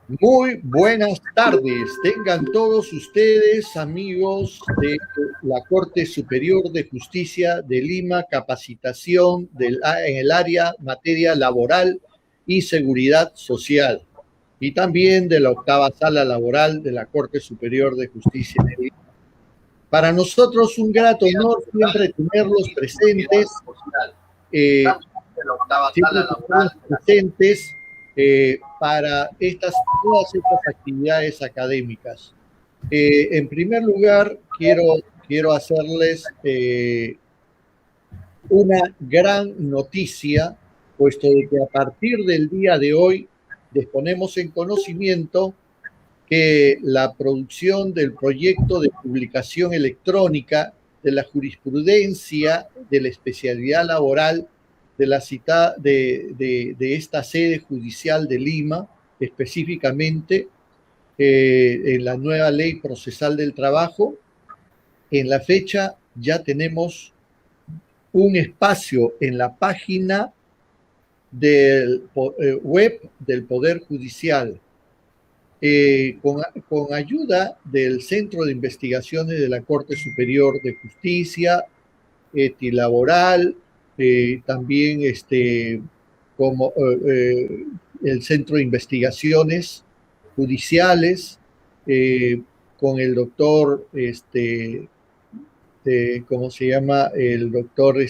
Muy buenas tardes, tengan todos ustedes, amigos de la Corte Superior de Justicia de Lima, capacitación en el área materia laboral y seguridad social, y también de la octava sala laboral de la Corte Superior de Justicia de Lima. Para nosotros un grato honor siempre tenerlos presentes, para todas estas actividades académicas. En primer lugar, quiero hacerles una gran noticia, puesto de que a partir del día de hoy disponemos en conocimiento que la producción del proyecto de publicación electrónica de la jurisprudencia de la especialidad laboral de la cita de esta sede judicial de Lima, específicamente en la nueva ley procesal del trabajo, en la fecha ya tenemos un espacio en la página del web del Poder Judicial. Con ayuda del Centro de Investigaciones de la Corte Superior de Justicia, Etilaboral, también como el Centro de Investigaciones Judiciales, con el doctor, ¿cómo se llama? El doctor,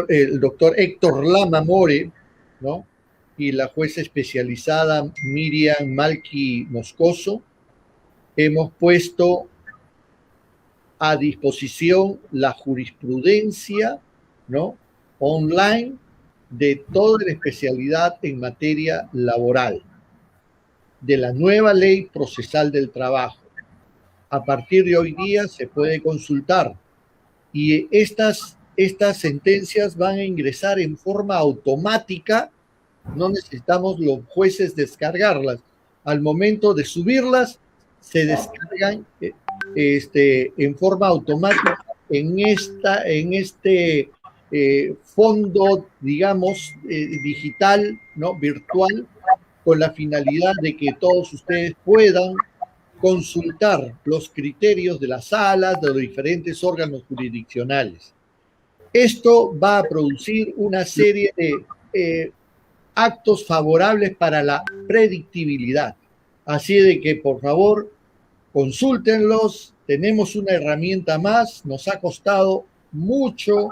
el doctor Héctor Lama More, ¿no? Y la jueza especializada Miriam Malqui Moscoso, hemos puesto a disposición la jurisprudencia, ¿no?, online de toda la especialidad en materia laboral, de la nueva ley procesal del trabajo. A partir de hoy día se puede consultar y estas sentencias van a ingresar en forma automática, no necesitamos los jueces descargarlas. Al momento de subirlas, se descargan en forma automática en este fondo, digamos, digital, ¿no?, virtual, con la finalidad de que todos ustedes puedan consultar los criterios de las salas, de los diferentes órganos jurisdiccionales. Esto va a producir una serie de actos favorables para la predictibilidad. Así de que, por favor, consúltenlos. Tenemos una herramienta más. Nos ha costado mucho,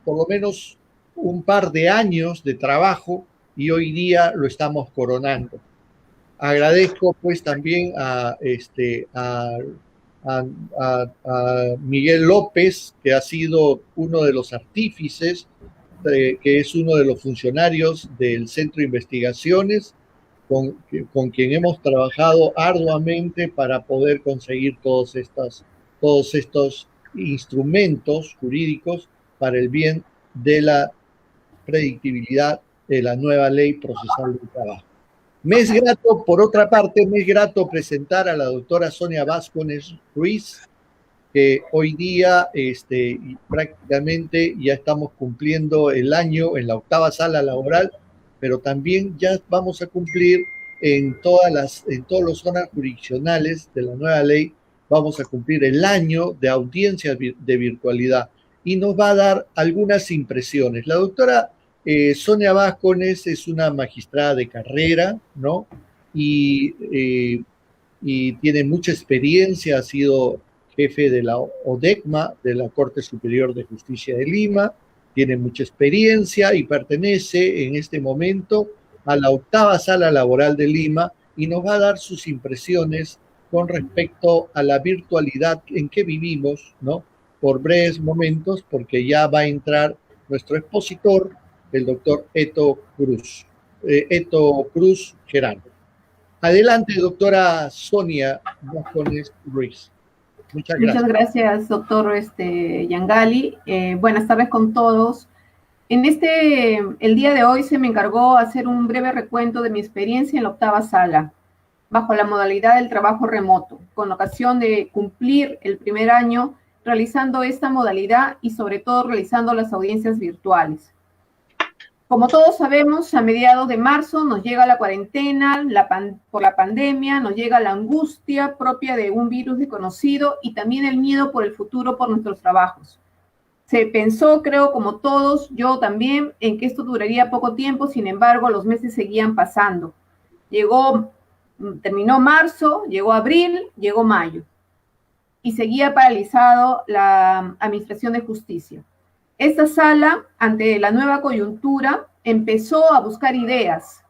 por lo menos un par de años de trabajo, y hoy día lo estamos coronando. Agradezco pues también a Miguel López, que ha sido uno de los artífices, que es uno de los funcionarios del Centro de Investigaciones, con quien hemos trabajado arduamente para poder conseguir todos estos instrumentos jurídicos para el bien de la predictibilidad de la nueva ley procesal del trabajo. Por otra parte, me es grato presentar a la doctora Sonia Vázquez Ruiz, que hoy día prácticamente ya estamos cumpliendo el año en la octava sala laboral, pero también ya vamos a cumplir en todas las zonas jurisdiccionales de la nueva ley, vamos a cumplir el año de audiencias de virtualidad, y nos va a dar algunas impresiones. La doctora Sonia Vázquez es una magistrada de carrera, ¿no? Y tiene mucha experiencia, ha sido jefe de la ODECMA, de la Corte Superior de Justicia de Lima, tiene mucha experiencia y pertenece en este momento a la octava sala laboral de Lima, y nos va a dar sus impresiones con respecto a la virtualidad en que vivimos, ¿no?, por breves momentos, porque ya va a entrar nuestro expositor, el doctor Eto Cruz Gerardo. Adelante, doctora Sonia Vázquez Ruiz. Muchas gracias. Muchas gracias, doctor Yangali. Buenas tardes con todos. El día de hoy se me encargó hacer un breve recuento de mi experiencia en la octava sala, bajo la modalidad del trabajo remoto, con ocasión de cumplir el primer año realizando esta modalidad y sobre todo realizando las audiencias virtuales. Como todos sabemos, a mediados de marzo nos llega la cuarentena por la pandemia, nos llega la angustia propia de un virus desconocido y también el miedo por el futuro por nuestros trabajos. Se pensó, creo, como todos, yo también, en que esto duraría poco tiempo, sin embargo, los meses seguían pasando. Terminó marzo, llegó abril, llegó mayo, y seguía paralizado la Administración de Justicia. Esta sala, ante la nueva coyuntura, empezó a buscar ideas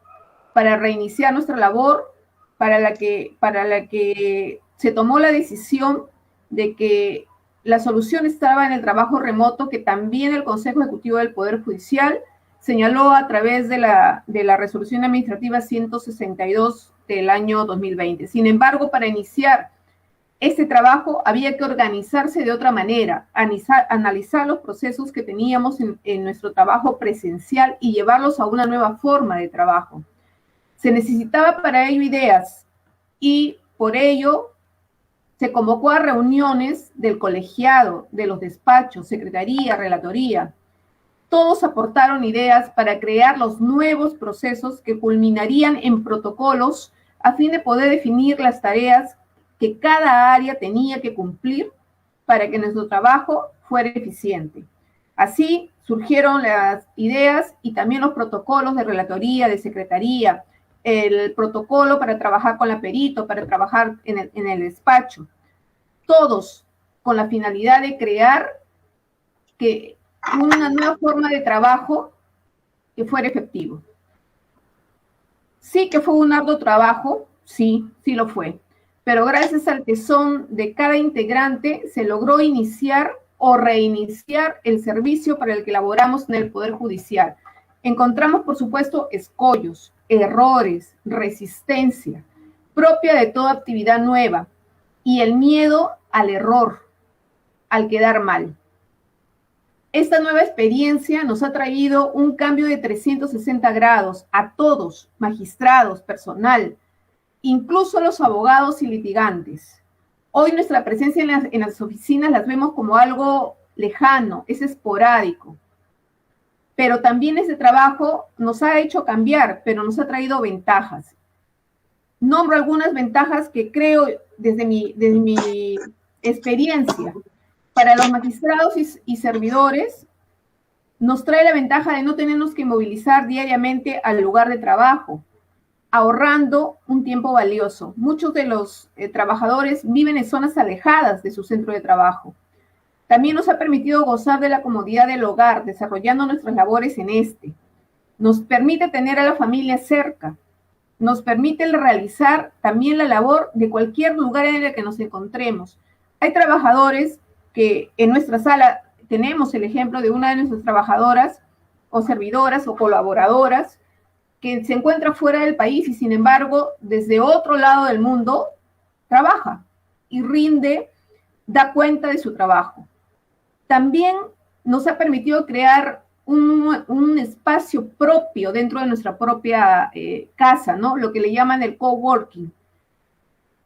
para reiniciar nuestra labor, para la que se tomó la decisión de que la solución estaba en el trabajo remoto, que también el Consejo Ejecutivo del Poder Judicial señaló a través de la Resolución Administrativa 162 del año 2020. Sin embargo, para iniciar este trabajo había que organizarse de otra manera, analizar los procesos que teníamos en nuestro trabajo presencial y llevarlos a una nueva forma de trabajo. Se necesitaba para ello ideas y por ello se convocó a reuniones del colegiado, de los despachos, secretaría, relatoría. Todos aportaron ideas para crear los nuevos procesos que culminarían en protocolos a fin de poder definir las tareas que cada área tenía que cumplir para que nuestro trabajo fuera eficiente. Así surgieron las ideas y también los protocolos de relatoría, de secretaría, el protocolo para trabajar con la perito, para trabajar en el despacho. Todos con la finalidad de crear una nueva forma de trabajo que fuera efectivo. Sí que fue un arduo trabajo, sí lo fue. Pero gracias al tesón de cada integrante se logró iniciar o reiniciar el servicio para el que elaboramos en el Poder Judicial. Encontramos, por supuesto, escollos, errores, resistencia, propia de toda actividad nueva, y el miedo al error, al quedar mal. Esta nueva experiencia nos ha traído un cambio de 360 grados a todos, magistrados, personal, incluso los abogados y litigantes. Hoy nuestra presencia en las oficinas las vemos como algo lejano, es esporádico. Pero también ese trabajo nos ha hecho cambiar, pero nos ha traído ventajas. Nombro algunas ventajas que creo desde mi experiencia. Para los magistrados y servidores, nos trae la ventaja de no tenernos que movilizar diariamente al lugar de trabajo, ahorrando un tiempo valioso. Muchos de los trabajadores viven en zonas alejadas de su centro de trabajo. También nos ha permitido gozar de la comodidad del hogar, desarrollando nuestras labores en este. Nos permite tener a la familia cerca. Nos permite realizar también la labor de cualquier lugar en el que nos encontremos. Hay trabajadores que en nuestra sala tenemos el ejemplo de una de nuestras trabajadoras o servidoras o colaboradoras que se encuentra fuera del país y sin embargo desde otro lado del mundo trabaja y da cuenta de su trabajo. También nos ha permitido crear un espacio propio dentro de nuestra propia casa, ¿no? Lo que le llaman el coworking.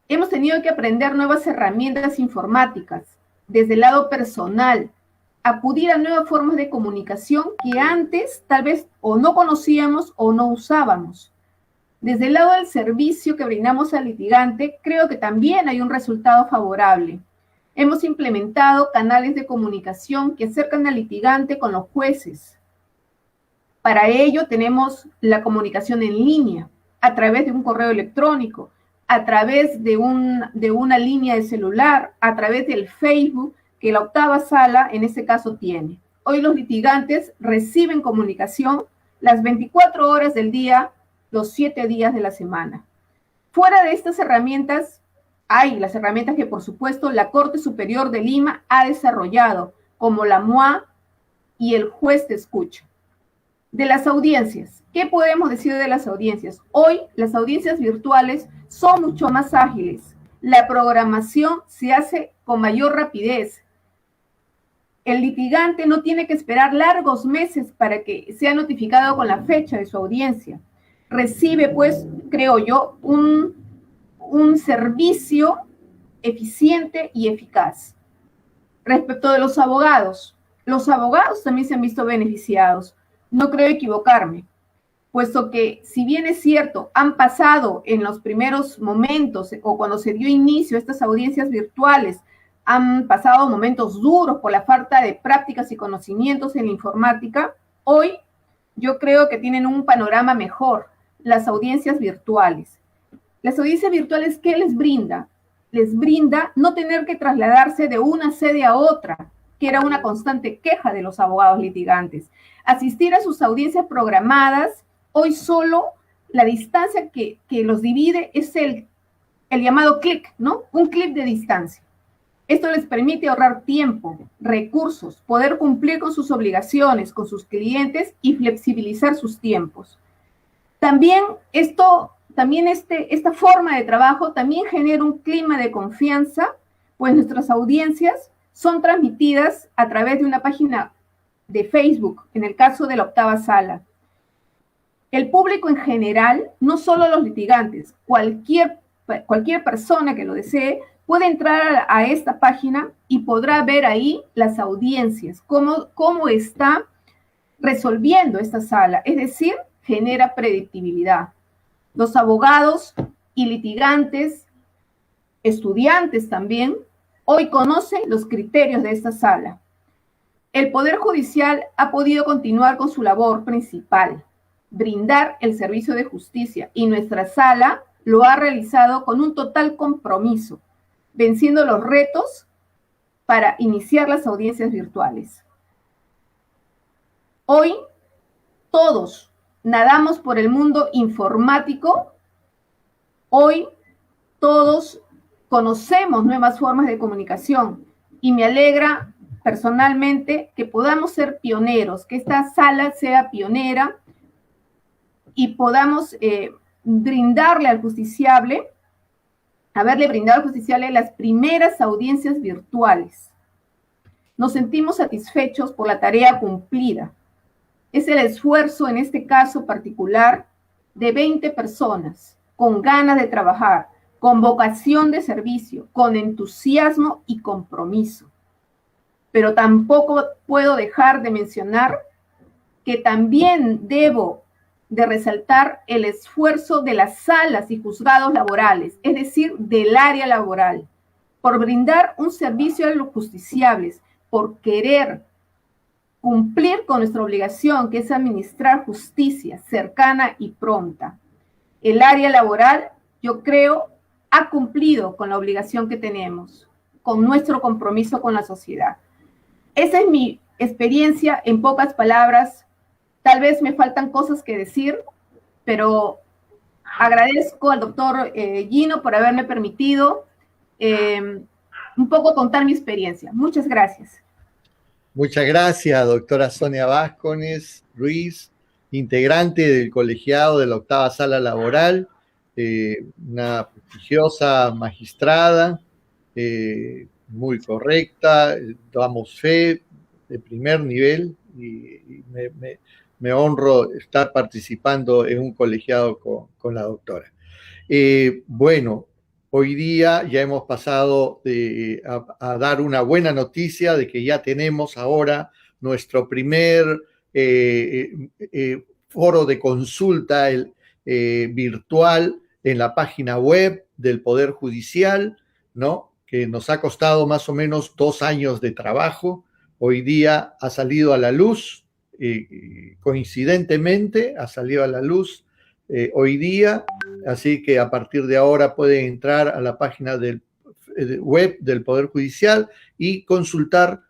Hemos tenido que aprender nuevas herramientas informáticas desde el lado personal, acudir a nuevas formas de comunicación que antes tal vez o no conocíamos o no usábamos. Desde el lado del servicio que brindamos al litigante, creo que también hay un resultado favorable. Hemos implementado canales de comunicación que acercan al litigante con los jueces. Para ello tenemos la comunicación en línea, a través de un correo electrónico, a través de una línea de celular, a través del Facebook, que la octava sala en este caso tiene. Hoy los litigantes reciben comunicación las 24 horas del día, los 7 días de la semana. Fuera de estas herramientas, hay las herramientas que por supuesto la Corte Superior de Lima ha desarrollado, como la MOA y el juez de escucha. De las audiencias, ¿qué podemos decir de las audiencias? Hoy las audiencias virtuales son mucho más ágiles. La programación se hace con mayor rapidez. El litigante no tiene que esperar largos meses para que sea notificado con la fecha de su audiencia. Recibe, pues, creo yo, un servicio eficiente y eficaz. Respecto de los abogados también se han visto beneficiados. No creo equivocarme, puesto que si bien es cierto, han pasado en los primeros momentos o cuando se dio inicio a estas audiencias virtuales, han pasado momentos duros por la falta de prácticas y conocimientos en la informática, hoy yo creo que tienen un panorama mejor, las audiencias virtuales. Las audiencias virtuales, ¿qué les brinda? Les brinda no tener que trasladarse de una sede a otra, que era una constante queja de los abogados litigantes. Asistir a sus audiencias programadas, hoy solo la distancia que los divide es el llamado clic, ¿no? Un clic de distancia. Esto les permite ahorrar tiempo, recursos, poder cumplir con sus obligaciones, con sus clientes y flexibilizar sus tiempos. También esta forma de trabajo también genera un clima de confianza, pues nuestras audiencias son transmitidas a través de una página de Facebook, en el caso de la octava sala. El público en general, no solo los litigantes, cualquier persona que lo desee, puede entrar a esta página y podrá ver ahí las audiencias, cómo está resolviendo esta sala, es decir, genera predictibilidad. Los abogados y litigantes, estudiantes también, hoy conocen los criterios de esta sala. El Poder Judicial ha podido continuar con su labor principal, brindar el servicio de justicia, y nuestra sala lo ha realizado con un total compromiso, venciendo los retos para iniciar las audiencias virtuales. Hoy, todos nadamos por el mundo informático. Hoy, todos conocemos nuevas formas de comunicación y me alegra personalmente que podamos ser pioneros, que esta sala sea pionera y podamos brindarle al justiciable, haberle brindado al justiciable las primeras audiencias virtuales. Nos sentimos satisfechos por la tarea cumplida. Es el esfuerzo, en este caso particular, de 20 personas con ganas de trabajar, con vocación de servicio, con entusiasmo y compromiso. Pero tampoco puedo dejar de mencionar que también debo de resaltar el esfuerzo de las salas y juzgados laborales, es decir, del área laboral, por brindar un servicio a los justiciables, por querer cumplir con nuestra obligación, que es administrar justicia cercana y pronta. El área laboral, yo creo, ha cumplido con la obligación que tenemos, con nuestro compromiso con la sociedad. Esa es mi experiencia en pocas palabras. Tal vez me faltan cosas que decir, pero agradezco al doctor Gino por haberme permitido un poco contar mi experiencia. Muchas gracias. Muchas gracias, doctora Sonia Vázquez Ruiz, integrante del colegiado de la octava sala laboral, una prestigiosa magistrada, muy correcta, damos fe de primer nivel y me honro estar participando en un colegiado con la doctora. Bueno, hoy día ya hemos pasado a dar una buena noticia de que ya tenemos ahora nuestro primer foro de consulta virtual en la página web del Poder Judicial, ¿no? Que nos ha costado más o menos 2 años de trabajo. Hoy día ha salido a la luz, coincidentemente ha salido a la luz hoy día, así que a partir de ahora pueden entrar a la página web del Poder Judicial y consultar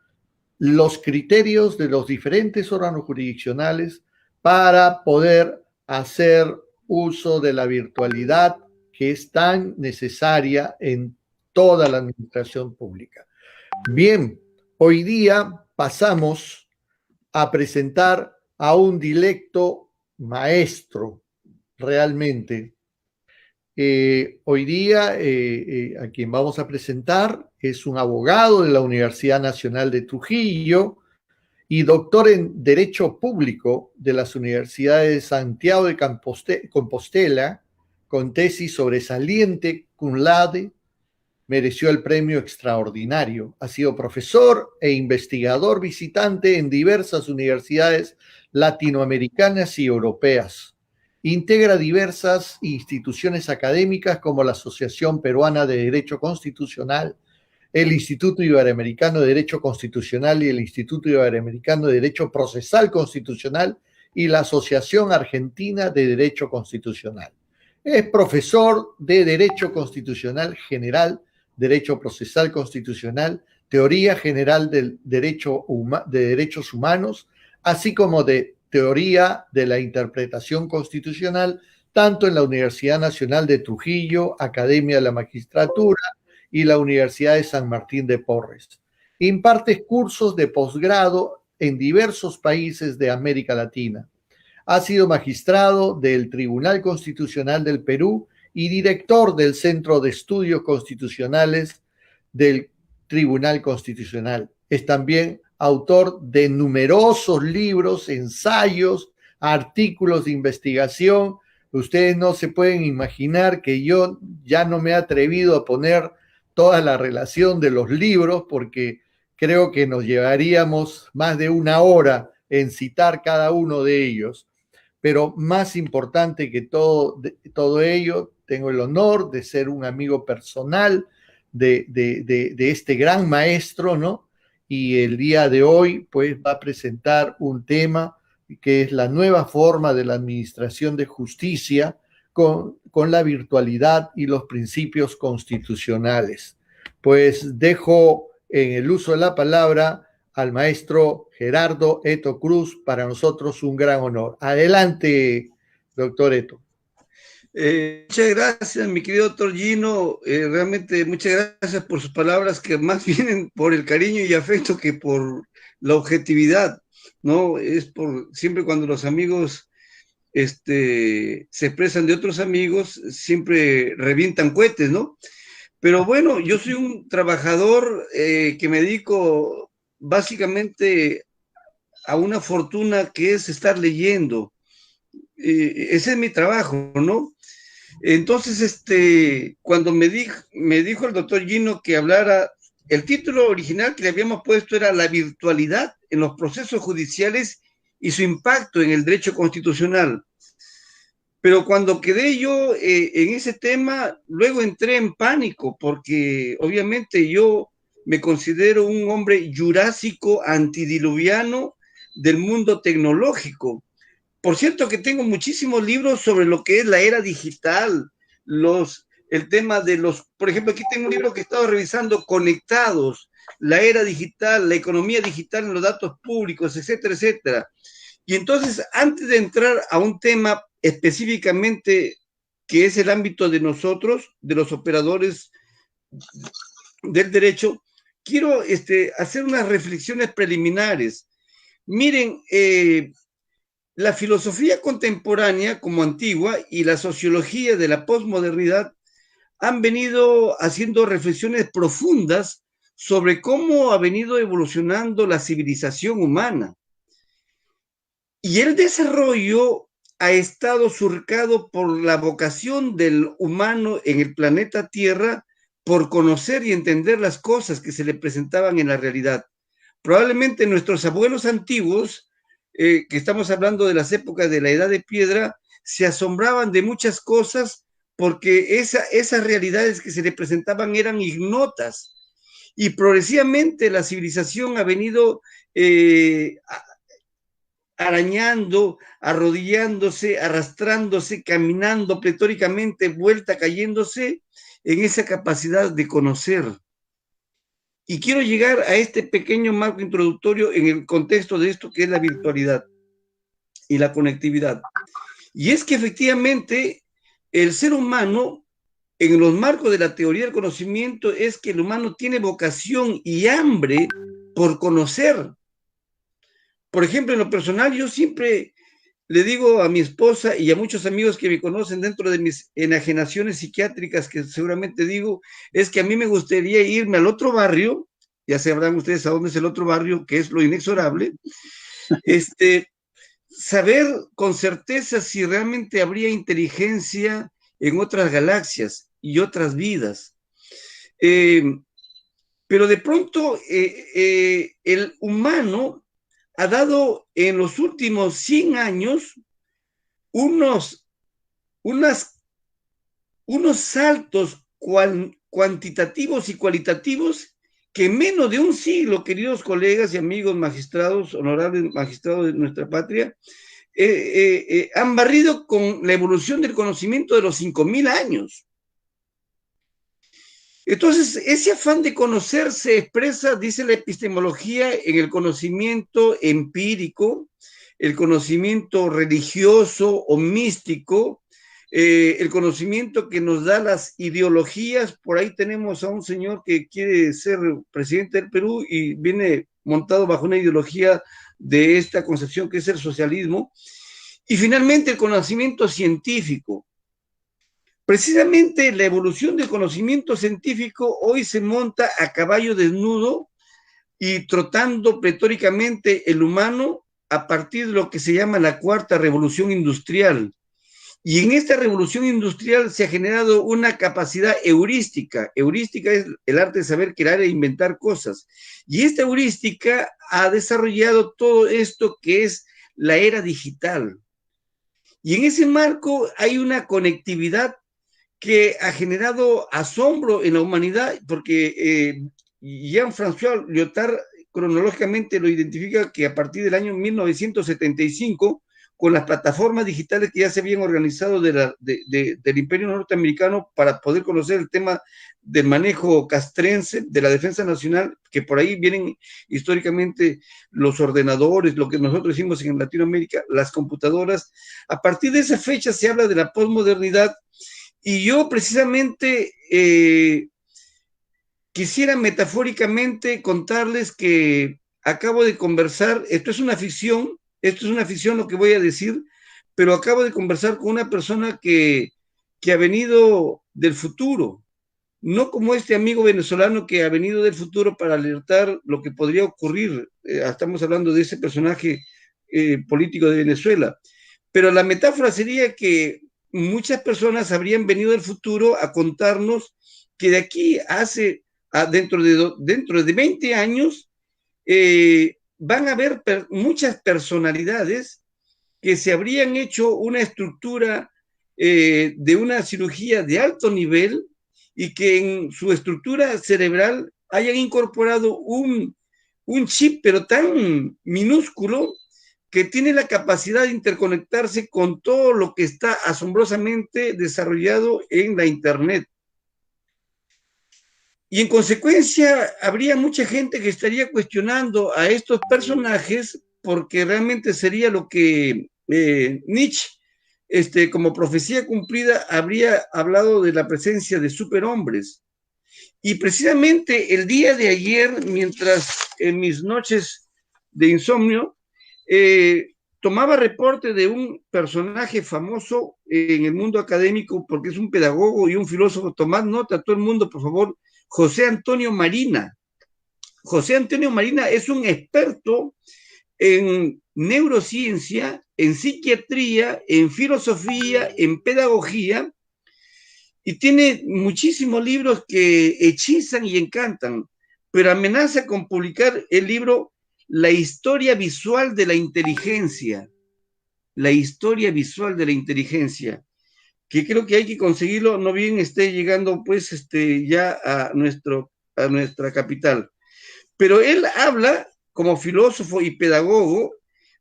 los criterios de los diferentes órganos jurisdiccionales para poder hacer uso de la virtualidad que es tan necesaria en toda la administración pública. Bien, hoy día pasamos a presentar a un dilecto maestro, realmente. Hoy día a quien vamos a presentar es un abogado de la Universidad Nacional de Trujillo y doctor en Derecho Público de las Universidades de Santiago de Compostela, con tesis sobresaliente cum laude mereció el premio extraordinario. Ha sido profesor e investigador visitante en diversas universidades latinoamericanas y europeas. Integra diversas instituciones académicas como la Asociación Peruana de Derecho Constitucional, el Instituto Iberoamericano de Derecho Constitucional y el Instituto Iberoamericano de Derecho Procesal Constitucional y la Asociación Argentina de Derecho Constitucional. Es profesor de Derecho Constitucional General, Derecho Procesal Constitucional, Teoría General del Derecho de Derechos Humanos, así como de Teoría de la Interpretación Constitucional, tanto en la Universidad Nacional de Trujillo, Academia de la Magistratura y la Universidad de San Martín de Porres. Imparte cursos de posgrado en diversos países de América Latina. Ha sido magistrado del Tribunal Constitucional del Perú y director del Centro de Estudios Constitucionales del Tribunal Constitucional. Es también autor de numerosos libros, ensayos, artículos de investigación. Ustedes no se pueden imaginar que yo ya no me he atrevido a poner toda la relación de los libros porque creo que nos llevaríamos más de una hora en citar cada uno de ellos. Pero más importante que todo ello, tengo el honor de ser un amigo personal de este gran maestro, ¿no? Y el día de hoy, pues, va a presentar un tema que es la nueva forma de la administración de justicia con la virtualidad y los principios constitucionales. Pues dejo en el uso de la palabra al maestro Gerardo Eto Cruz, para nosotros un gran honor. Adelante, doctor Eto. Muchas gracias, mi querido doctor Gino. Realmente muchas gracias por sus palabras, que más vienen por el cariño y afecto que por la objetividad, ¿no? Es por siempre cuando los amigos se expresan de otros amigos, siempre revientan cohetes, ¿no? Pero bueno, yo soy un trabajador que me dedico básicamente a una fortuna que es estar leyendo. Ese es mi trabajo, ¿no? Entonces, cuando me dijo el doctor Gino que hablara, el título original que le habíamos puesto era La virtualidad en los procesos judiciales y su impacto en el derecho constitucional. Pero cuando quedé yo en ese tema, luego entré en pánico, porque obviamente yo me considero un hombre jurásico antidiluviano del mundo tecnológico. Por cierto que tengo muchísimos libros sobre lo que es la era digital, el tema de por ejemplo, aquí tengo un libro que he estado revisando, Conectados, la era digital, la economía digital en los datos públicos, etcétera, etcétera. Y entonces, antes de entrar a un tema específicamente que es el ámbito de nosotros, de los operadores del derecho, quiero hacer unas reflexiones preliminares. Miren, la filosofía contemporánea como antigua y la sociología de la posmodernidad han venido haciendo reflexiones profundas sobre cómo ha venido evolucionando la civilización humana. Y el desarrollo ha estado surcado por la vocación del humano en el planeta Tierra por conocer y entender las cosas que se le presentaban en la realidad. Probablemente nuestros abuelos antiguos, que estamos hablando de las épocas de la Edad de Piedra, se asombraban de muchas cosas porque esas realidades que se le presentaban eran ignotas. Y progresivamente la civilización ha venido arañando, arrodillándose, arrastrándose, caminando pletóricamente, vuelta, cayéndose en esa capacidad de conocer. Y quiero llegar a este pequeño marco introductorio en el contexto de esto que es la virtualidad y la conectividad. Y es que efectivamente el ser humano, en los marcos de la teoría del conocimiento, es que el humano tiene vocación y hambre por conocer. Por ejemplo, en lo personal, yo siempre le digo a mi esposa y a muchos amigos que me conocen dentro de mis enajenaciones psiquiátricas, que seguramente digo, es que a mí me gustaría irme al otro barrio, ya sabrán ustedes a dónde es el otro barrio, que es lo inexorable, saber con certeza si realmente habría inteligencia en otras galaxias y otras vidas. Pero de pronto el humano ha dado en los últimos 100 años unos saltos cuantitativos y cualitativos que en menos de un siglo, queridos colegas y amigos magistrados, honorables magistrados de nuestra patria, han barrido con la evolución del conocimiento de los 5.000 años. Entonces, ese afán de conocer se expresa, dice la epistemología, en el conocimiento empírico, el conocimiento religioso o místico, el conocimiento que nos da las ideologías. Por ahí tenemos a un señor que quiere ser presidente del Perú y viene montado bajo una ideología de esta concepción que es el socialismo. Y finalmente el conocimiento científico. Precisamente la evolución del conocimiento científico hoy se monta a caballo desnudo y trotando pletóricamente el humano a partir de lo que se llama la cuarta revolución industrial. Y en esta revolución industrial se ha generado una capacidad heurística. Heurística es el arte de saber crear e inventar cosas. Y esta heurística ha desarrollado todo esto que es la era digital. Y en ese marco hay una conectividad que ha generado asombro en la humanidad, porque Jean-François Lyotard cronológicamente lo identifica que a partir del año 1975, con las plataformas digitales que ya se habían organizado del Imperio Norteamericano para poder conocer el tema del manejo castrense, de la defensa nacional, que por ahí vienen históricamente los ordenadores, lo que nosotros hicimos en Latinoamérica, las computadoras. A partir de esa fecha se habla de la posmodernidad. Y yo precisamente quisiera metafóricamente contarles que acabo de conversar, esto es una ficción lo que voy a decir, pero acabo de conversar con una persona que ha venido del futuro, no como este amigo venezolano que ha venido del futuro para alertar lo que podría ocurrir. Estamos hablando de ese personaje político de Venezuela, pero la metáfora sería que muchas personas habrían venido del futuro a contarnos que de aquí dentro de 20 años van a haber muchas personalidades que se habrían hecho una estructura de una cirugía de alto nivel y que en su estructura cerebral hayan incorporado un chip, pero tan minúsculo, que tiene la capacidad de interconectarse con todo lo que está asombrosamente desarrollado en la Internet. Y en consecuencia, habría mucha gente que estaría cuestionando a estos personajes, porque realmente sería lo que Nietzsche, como profecía cumplida, habría hablado de la presencia de superhombres. Y precisamente el día de ayer, mientras en mis noches de insomnio, tomaba reporte de un personaje famoso en el mundo académico, porque es un pedagogo y un filósofo. Tomad nota, todo el mundo, por favor. José Antonio Marina. José Antonio Marina es un experto en neurociencia, en psiquiatría, en filosofía, en pedagogía, y tiene muchísimos libros que hechizan y encantan, pero amenaza con publicar el libro La historia visual de la inteligencia. La historia visual de la inteligencia, que creo que hay que conseguirlo, no bien esté llegando pues ya a nuestra capital. Pero él habla como filósofo y pedagogo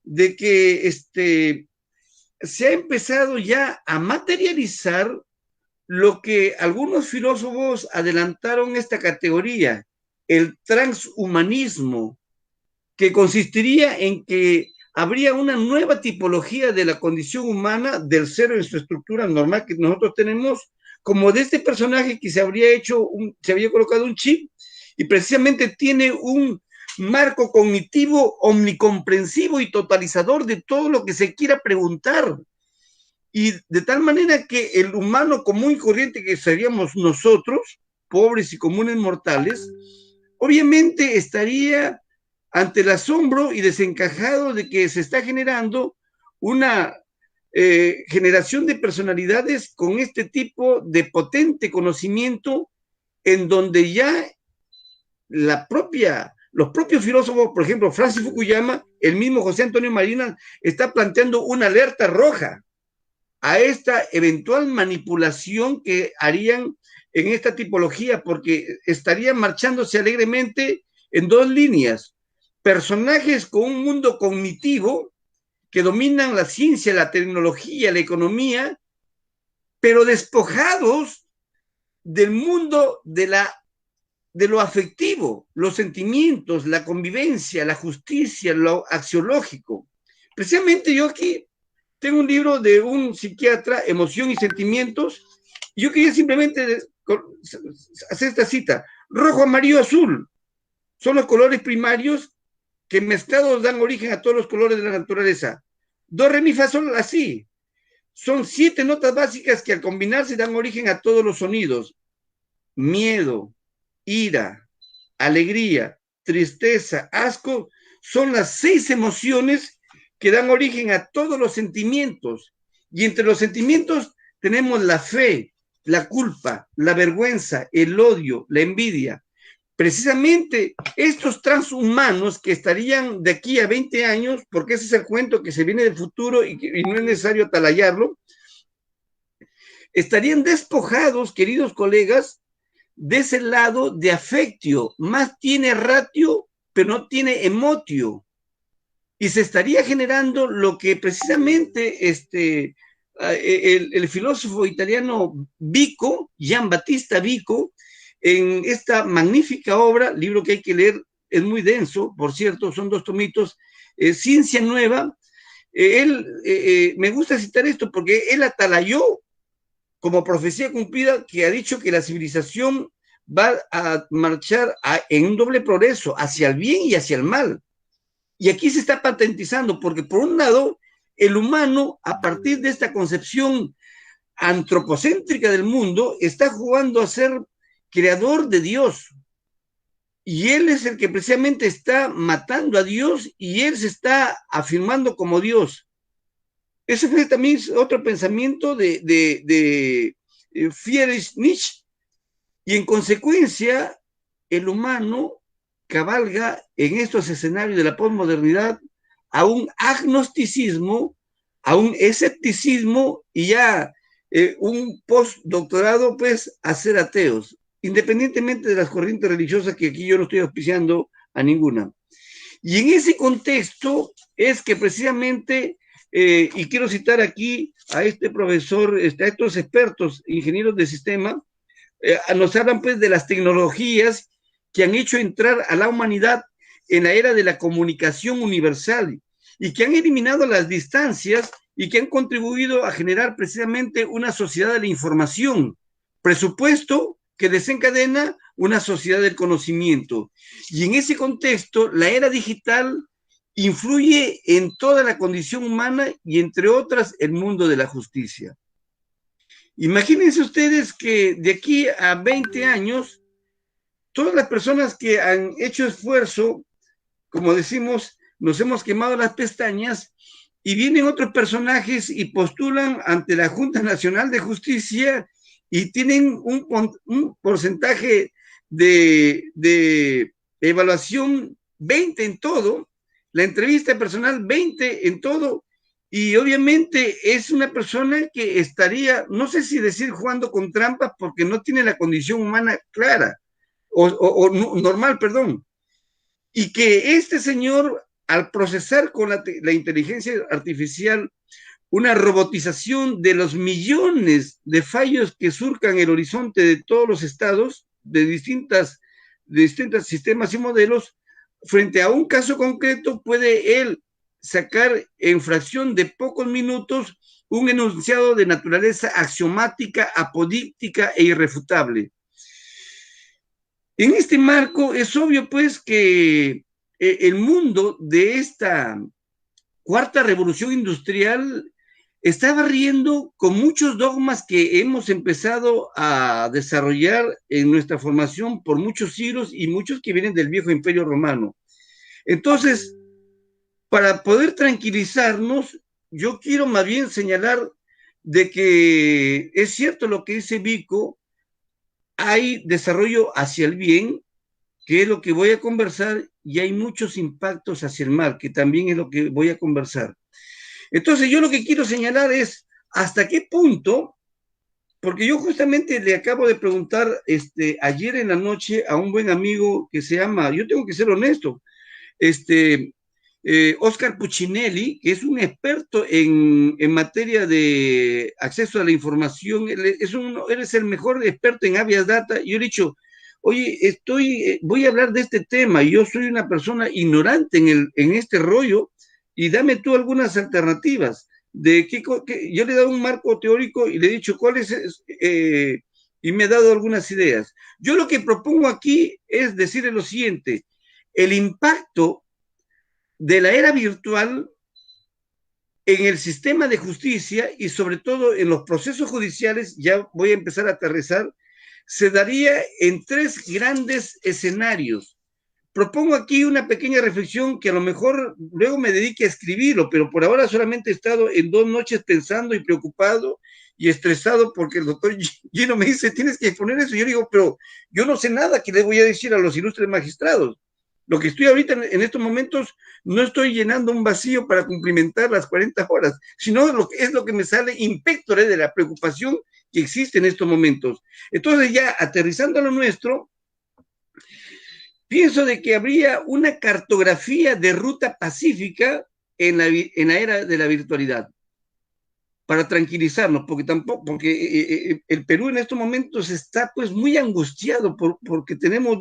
de que se ha empezado ya a materializar lo que algunos filósofos adelantaron esta categoría, el transhumanismo, que consistiría en que habría una nueva tipología de la condición humana, del ser en su estructura normal que nosotros tenemos, como de este personaje que se había colocado un chip y precisamente tiene un marco cognitivo omnicomprensivo y totalizador de todo lo que se quiera preguntar. Y de tal manera que el humano común y corriente que seríamos nosotros, pobres y comunes mortales, obviamente estaría ante el asombro y desencajado de que se está generando una generación de personalidades con este tipo de potente conocimiento en donde ya los propios filósofos, por ejemplo, Francis Fukuyama, el mismo José Antonio Marinas, está planteando una alerta roja a esta eventual manipulación que harían en esta tipología, porque estarían marchándose alegremente en dos líneas. Personajes con un mundo cognitivo que dominan la ciencia, la tecnología, la economía, pero despojados del mundo de lo afectivo, los sentimientos, la convivencia, la justicia, lo axiológico. Precisamente yo aquí tengo un libro de un psiquiatra, Emoción y Sentimientos, y yo quería simplemente hacer esta cita. Rojo, amarillo, azul son los colores primarios que mezclados dan origen a todos los colores de la naturaleza. Do, re, mi, fa, sol, así. Son 7 notas básicas que al combinarse dan origen a todos los sonidos. Miedo, ira, alegría, tristeza, asco, son las 6 emociones que dan origen a todos los sentimientos. Y entre los sentimientos tenemos la fe, la culpa, la vergüenza, el odio, la envidia. Precisamente estos transhumanos que estarían de aquí a 20 años, porque ese es el cuento que se viene del futuro y no es necesario atalayarlo, estarían despojados, queridos colegas, de ese lado de afectio. Más tiene ratio, pero no tiene emotio. Y se estaría generando lo que precisamente el filósofo italiano Vico, Gian Battista Vico, en esta magnífica obra, libro que hay que leer, es muy denso, por cierto, son 2 tomitos, Ciencia Nueva, me gusta citar esto porque él atalayó como profecía cumplida que ha dicho que la civilización va a marchar en un doble progreso, hacia el bien y hacia el mal. Y aquí se está patentizando, porque por un lado, el humano, a partir de esta concepción antropocéntrica del mundo, está jugando a ser creador de Dios. Y él es el que precisamente está matando a Dios y él se está afirmando como Dios. Ese fue también otro pensamiento de Friedrich Nietzsche. Y en consecuencia, el humano cabalga en estos escenarios de la posmodernidad a un agnosticismo, a un escepticismo y ya un postdoctorado, pues, a ser ateos, independientemente de las corrientes religiosas, que aquí yo no estoy auspiciando a ninguna. Y en ese contexto es que precisamente, y quiero citar aquí a este profesor, a estos expertos, ingenieros de sistema, nos hablan pues de las tecnologías que han hecho entrar a la humanidad en la era de la comunicación universal y que han eliminado las distancias y que han contribuido a generar precisamente una sociedad de la información, presupuesto que desencadena una sociedad del conocimiento. Y en ese contexto, la era digital influye en toda la condición humana y, entre otras, el mundo de la justicia. Imagínense ustedes que de aquí a 20 años, todas las personas que han hecho esfuerzo, como decimos, nos hemos quemado las pestañas, y vienen otros personajes y postulan ante la Junta Nacional de Justicia y tienen un porcentaje de evaluación 20 en todo, la entrevista personal 20 en todo, y obviamente es una persona que estaría, no sé si decir jugando con trampas, porque no tiene la condición humana clara, o normal, perdón. Y que este señor, al procesar con la inteligencia artificial una robotización de los millones de fallos que surcan el horizonte de todos los estados, de distintos sistemas y modelos, frente a un caso concreto, puede él sacar en fracción de pocos minutos un enunciado de naturaleza axiomática, apodíctica e irrefutable. En este marco es obvio, pues, que el mundo de esta cuarta revolución industrial está barriendo con muchos dogmas que hemos empezado a desarrollar en nuestra formación por muchos siglos y muchos que vienen del viejo imperio romano. Entonces, para poder tranquilizarnos, yo quiero más bien señalar de que es cierto lo que dice Vico, hay desarrollo hacia el bien, que es lo que voy a conversar, y hay muchos impactos hacia el mal, que también es lo que voy a conversar. Entonces, yo lo que quiero señalar es hasta qué punto, porque yo justamente le acabo de preguntar ayer en la noche a un buen amigo que se llama, yo tengo que ser honesto, Oscar Puccinelli, que es un experto en materia de acceso a la información, él es el mejor experto en habeas data, y yo he dicho, oye, voy a hablar de este tema, y yo soy una persona ignorante en este rollo, y dame tú algunas alternativas, yo le he dado un marco teórico y le he dicho y me ha dado algunas ideas. Yo lo que propongo aquí es decirle lo siguiente, el impacto de la era virtual en el sistema de justicia y sobre todo en los procesos judiciales, ya voy a empezar a aterrizar, se daría en 3 grandes escenarios. Propongo aquí una pequeña reflexión que a lo mejor luego me dedique a escribirlo, pero por ahora solamente he estado en 2 noches pensando y preocupado y estresado porque el doctor Gino me dice, tienes que exponer eso. Y yo digo, pero yo no sé nada que le voy a decir a los ilustres magistrados. Lo que estoy ahorita en estos momentos, no estoy llenando un vacío para cumplimentar las 40 horas, sino es lo que me sale impectore de la preocupación que existe en estos momentos. Entonces ya aterrizando a lo nuestro, pienso de que habría una cartografía de ruta pacífica en la era de la virtualidad, para tranquilizarnos, porque el Perú en estos momentos está pues muy angustiado porque tenemos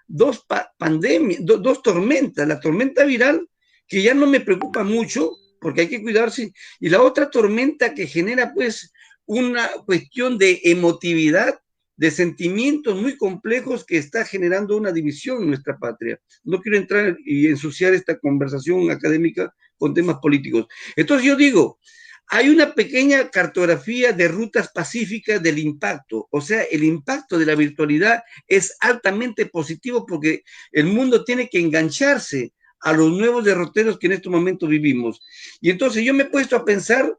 dos pandemias, dos tormentas, la tormenta viral, que ya no me preocupa mucho, porque hay que cuidarse, y la otra tormenta que genera pues una cuestión de emotividad, de sentimientos muy complejos que está generando una división en nuestra patria. No quiero entrar y ensuciar esta conversación académica con temas políticos. Entonces yo digo, hay una pequeña cartografía de rutas pacíficas del impacto, o sea, el impacto de la virtualidad es altamente positivo porque el mundo tiene que engancharse a los nuevos derroteros que en este momento vivimos. Y entonces yo me he puesto a pensar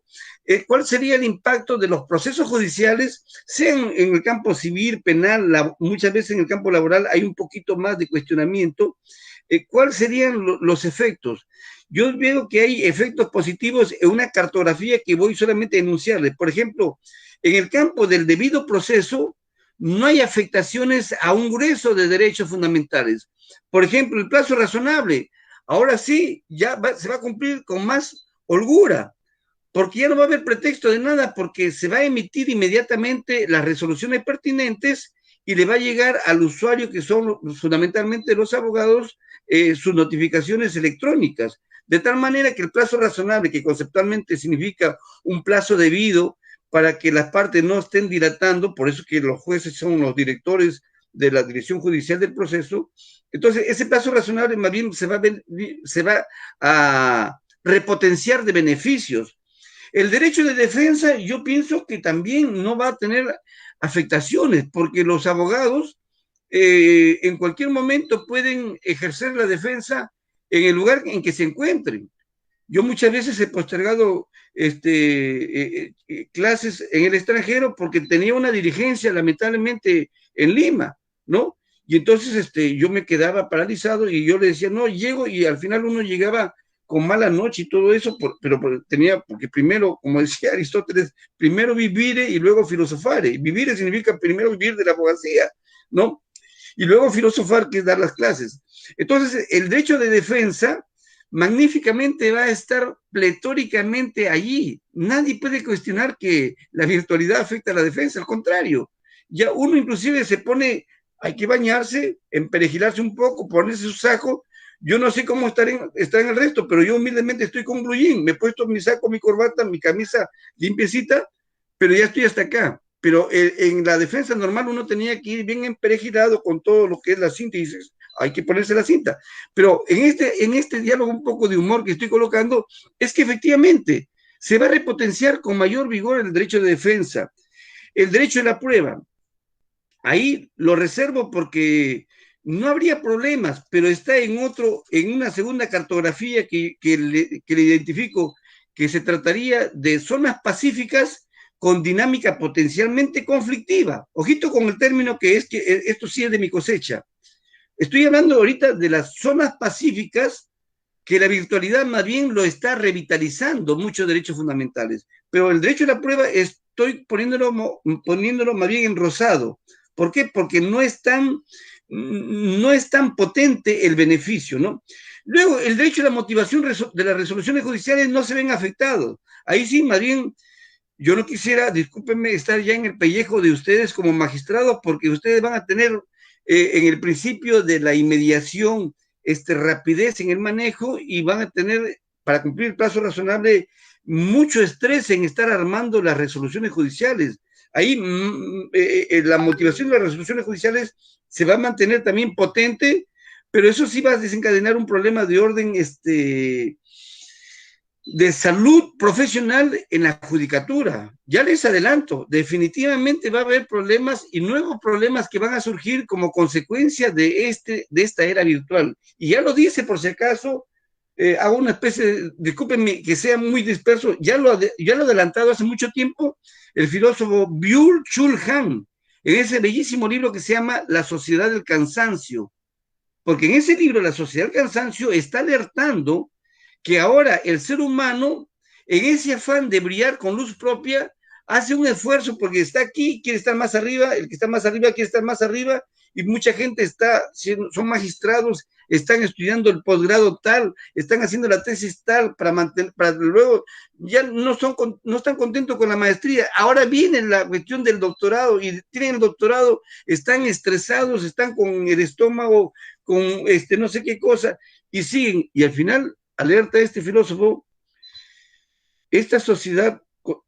cuál sería el impacto de los procesos judiciales, sean en el campo civil, penal, muchas veces en el campo laboral hay un poquito más de cuestionamiento, cuáles serían los efectos. Yo veo que hay efectos positivos en una cartografía que voy solamente a enunciarles. Por ejemplo, en el campo del debido proceso, no hay afectaciones a un grueso de derechos fundamentales. Por ejemplo, el plazo razonable, ahora sí, se va a cumplir con más holgura, porque ya no va a haber pretexto de nada, porque se va a emitir inmediatamente las resoluciones pertinentes y le va a llegar al usuario, que son fundamentalmente los abogados, sus notificaciones electrónicas. De tal manera que el plazo razonable, que conceptualmente significa un plazo debido para que las partes no estén dilatando, por eso que los jueces son los directores de la dirección judicial del proceso, entonces ese plazo razonable más bien se va a repotenciar de beneficios. El derecho de defensa, yo pienso que también no va a tener afectaciones, porque los abogados en cualquier momento pueden ejercer la defensa en el lugar en que se encuentren. Yo muchas veces he postergado clases en el extranjero porque tenía una diligencia lamentablemente en Lima, ¿no? Y entonces yo me quedaba paralizado y yo le decía, no, llego, y al final uno llegaba con mala noche y todo eso, porque primero, como decía Aristóteles, primero vivire y luego filosofare. Vivire significa primero vivir de la abogacía, ¿no? Y luego filosofar, que es dar las clases. Entonces, el derecho de defensa magníficamente va a estar pletóricamente allí. Nadie puede cuestionar que la virtualidad afecta a la defensa, al contrario. Ya uno inclusive se pone, hay que bañarse, emperejilarse un poco, ponerse su saco. Yo no sé cómo estar en el resto, pero yo humildemente estoy con blue jean. Me he puesto mi saco, mi corbata, mi camisa limpiecita, pero ya estoy hasta acá. Pero en la defensa normal uno tenía que ir bien emperejilado con todo lo que es la cinta, y dices, hay que ponerse la cinta. Pero en este diálogo un poco de humor que estoy colocando, es que efectivamente se va a repotenciar con mayor vigor el derecho de defensa. El derecho de la prueba, ahí lo reservo porque no habría problemas, pero está en una segunda cartografía que le identifico, que se trataría de zonas pacíficas con dinámica potencialmente conflictiva. Ojito con el término que es que esto sí es de mi cosecha. Estoy hablando ahorita de las zonas pacíficas, que la virtualidad más bien lo está revitalizando muchos derechos fundamentales. Pero el derecho a la prueba estoy poniéndolo más bien en rosado. ¿Por qué? Porque no es tan potente el beneficio, ¿no? Luego, el derecho a la motivación de las resoluciones judiciales no se ven afectados. Ahí sí, más bien, yo no quisiera, discúlpenme, estar ya en el pellejo de ustedes como magistrados, porque ustedes van a tener en el principio de la inmediación, rapidez en el manejo, y van a tener, para cumplir el plazo razonable, mucho estrés en estar armando las resoluciones judiciales. Ahí la motivación de las resoluciones judiciales se va a mantener también potente, pero eso sí va a desencadenar un problema de orden de salud profesional en la judicatura. Ya les adelanto, definitivamente va a haber problemas y nuevos problemas que van a surgir como consecuencia de esta era virtual. Y ya lo dice, por si acaso, hago una especie, discúlpenme que sea muy disperso, ya lo adelantado hace mucho tiempo el filósofo Byung-Chul Han, en ese bellísimo libro que se llama La Sociedad del Cansancio. Porque en ese libro, La Sociedad del Cansancio, está alertando que ahora el ser humano, en ese afán de brillar con luz propia, hace un esfuerzo porque está aquí, quiere estar más arriba, el que está más arriba quiere estar más arriba, y mucha gente son magistrados, están estudiando el posgrado tal, están haciendo la tesis tal, para luego ya no están contentos con la maestría. Ahora viene la cuestión del doctorado, y tienen el doctorado, están estresados, están con el estómago, con no sé qué cosa, y siguen, y al final, alerta este filósofo, esta sociedad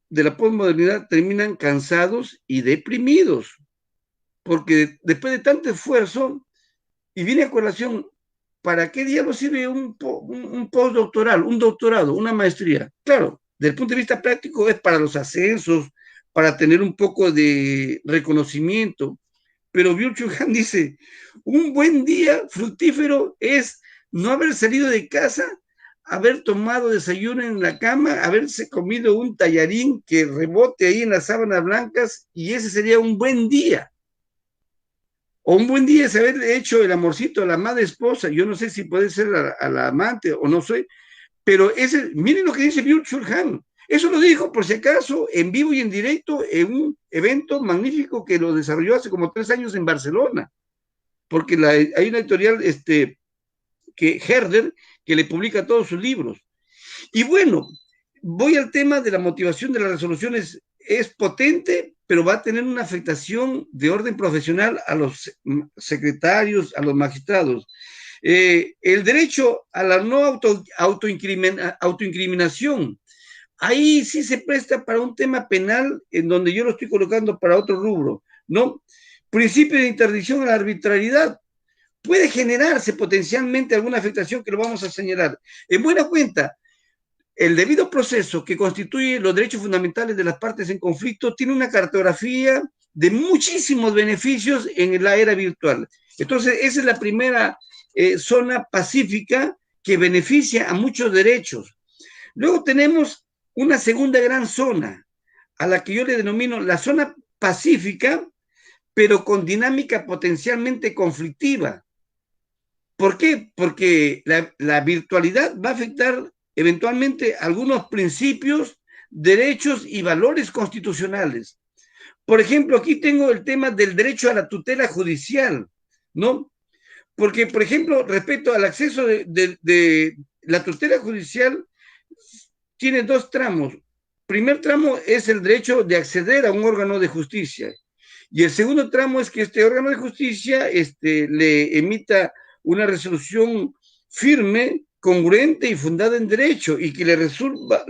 de la posmodernidad terminan cansados y deprimidos, porque después de tanto esfuerzo, y viene a colación, ¿para qué diablos sirve un postdoctoral, un doctorado, una maestría? Claro, desde el punto de vista práctico es para los ascensos, para tener un poco de reconocimiento, pero Byung-Chul Han dice, un buen día fructífero es no haber salido de casa, haber tomado desayuno en la cama, haberse comido un tallarín que rebote ahí en las sábanas blancas, y ese sería un buen día. O un buen día es haber hecho el amorcito a la amada esposa. Yo no sé si puede ser a la amante o no sé, pero miren lo que dice Byung-Chul Han. Eso lo dijo, por si acaso, en vivo y en directo, en un evento magnífico que lo desarrolló hace como 3 años en Barcelona. Porque hay una editorial, que Herder, que le publica todos sus libros. Y bueno, voy al tema de la motivación de las resoluciones. Es potente, pero va a tener una afectación de orden profesional a los secretarios, a los magistrados. El derecho a la no autoincriminación, ahí sí se presta para un tema penal, en donde yo lo estoy colocando para otro rubro, ¿no? Principio de interdicción a la arbitrariedad. Puede generarse potencialmente alguna afectación que lo vamos a señalar. En buena cuenta, el debido proceso que constituye los derechos fundamentales de las partes en conflicto tiene una cartografía de muchísimos beneficios en la era virtual. Entonces, esa es la primera zona pacífica que beneficia a muchos derechos. Luego tenemos una segunda gran zona, a la que yo le denomino la zona pacífica, pero con dinámica potencialmente conflictiva. ¿Por qué? Porque la virtualidad va a afectar eventualmente algunos principios, derechos y valores constitucionales. Por ejemplo, aquí tengo el tema del derecho a la tutela judicial, ¿no? Porque, por ejemplo, respecto al acceso de la tutela judicial, tiene 2 tramos. Primer tramo es el derecho de acceder a un órgano de justicia. Y el segundo tramo es que este órgano de justicia le emita una resolución firme, congruente y fundada en derecho, y que le resuelva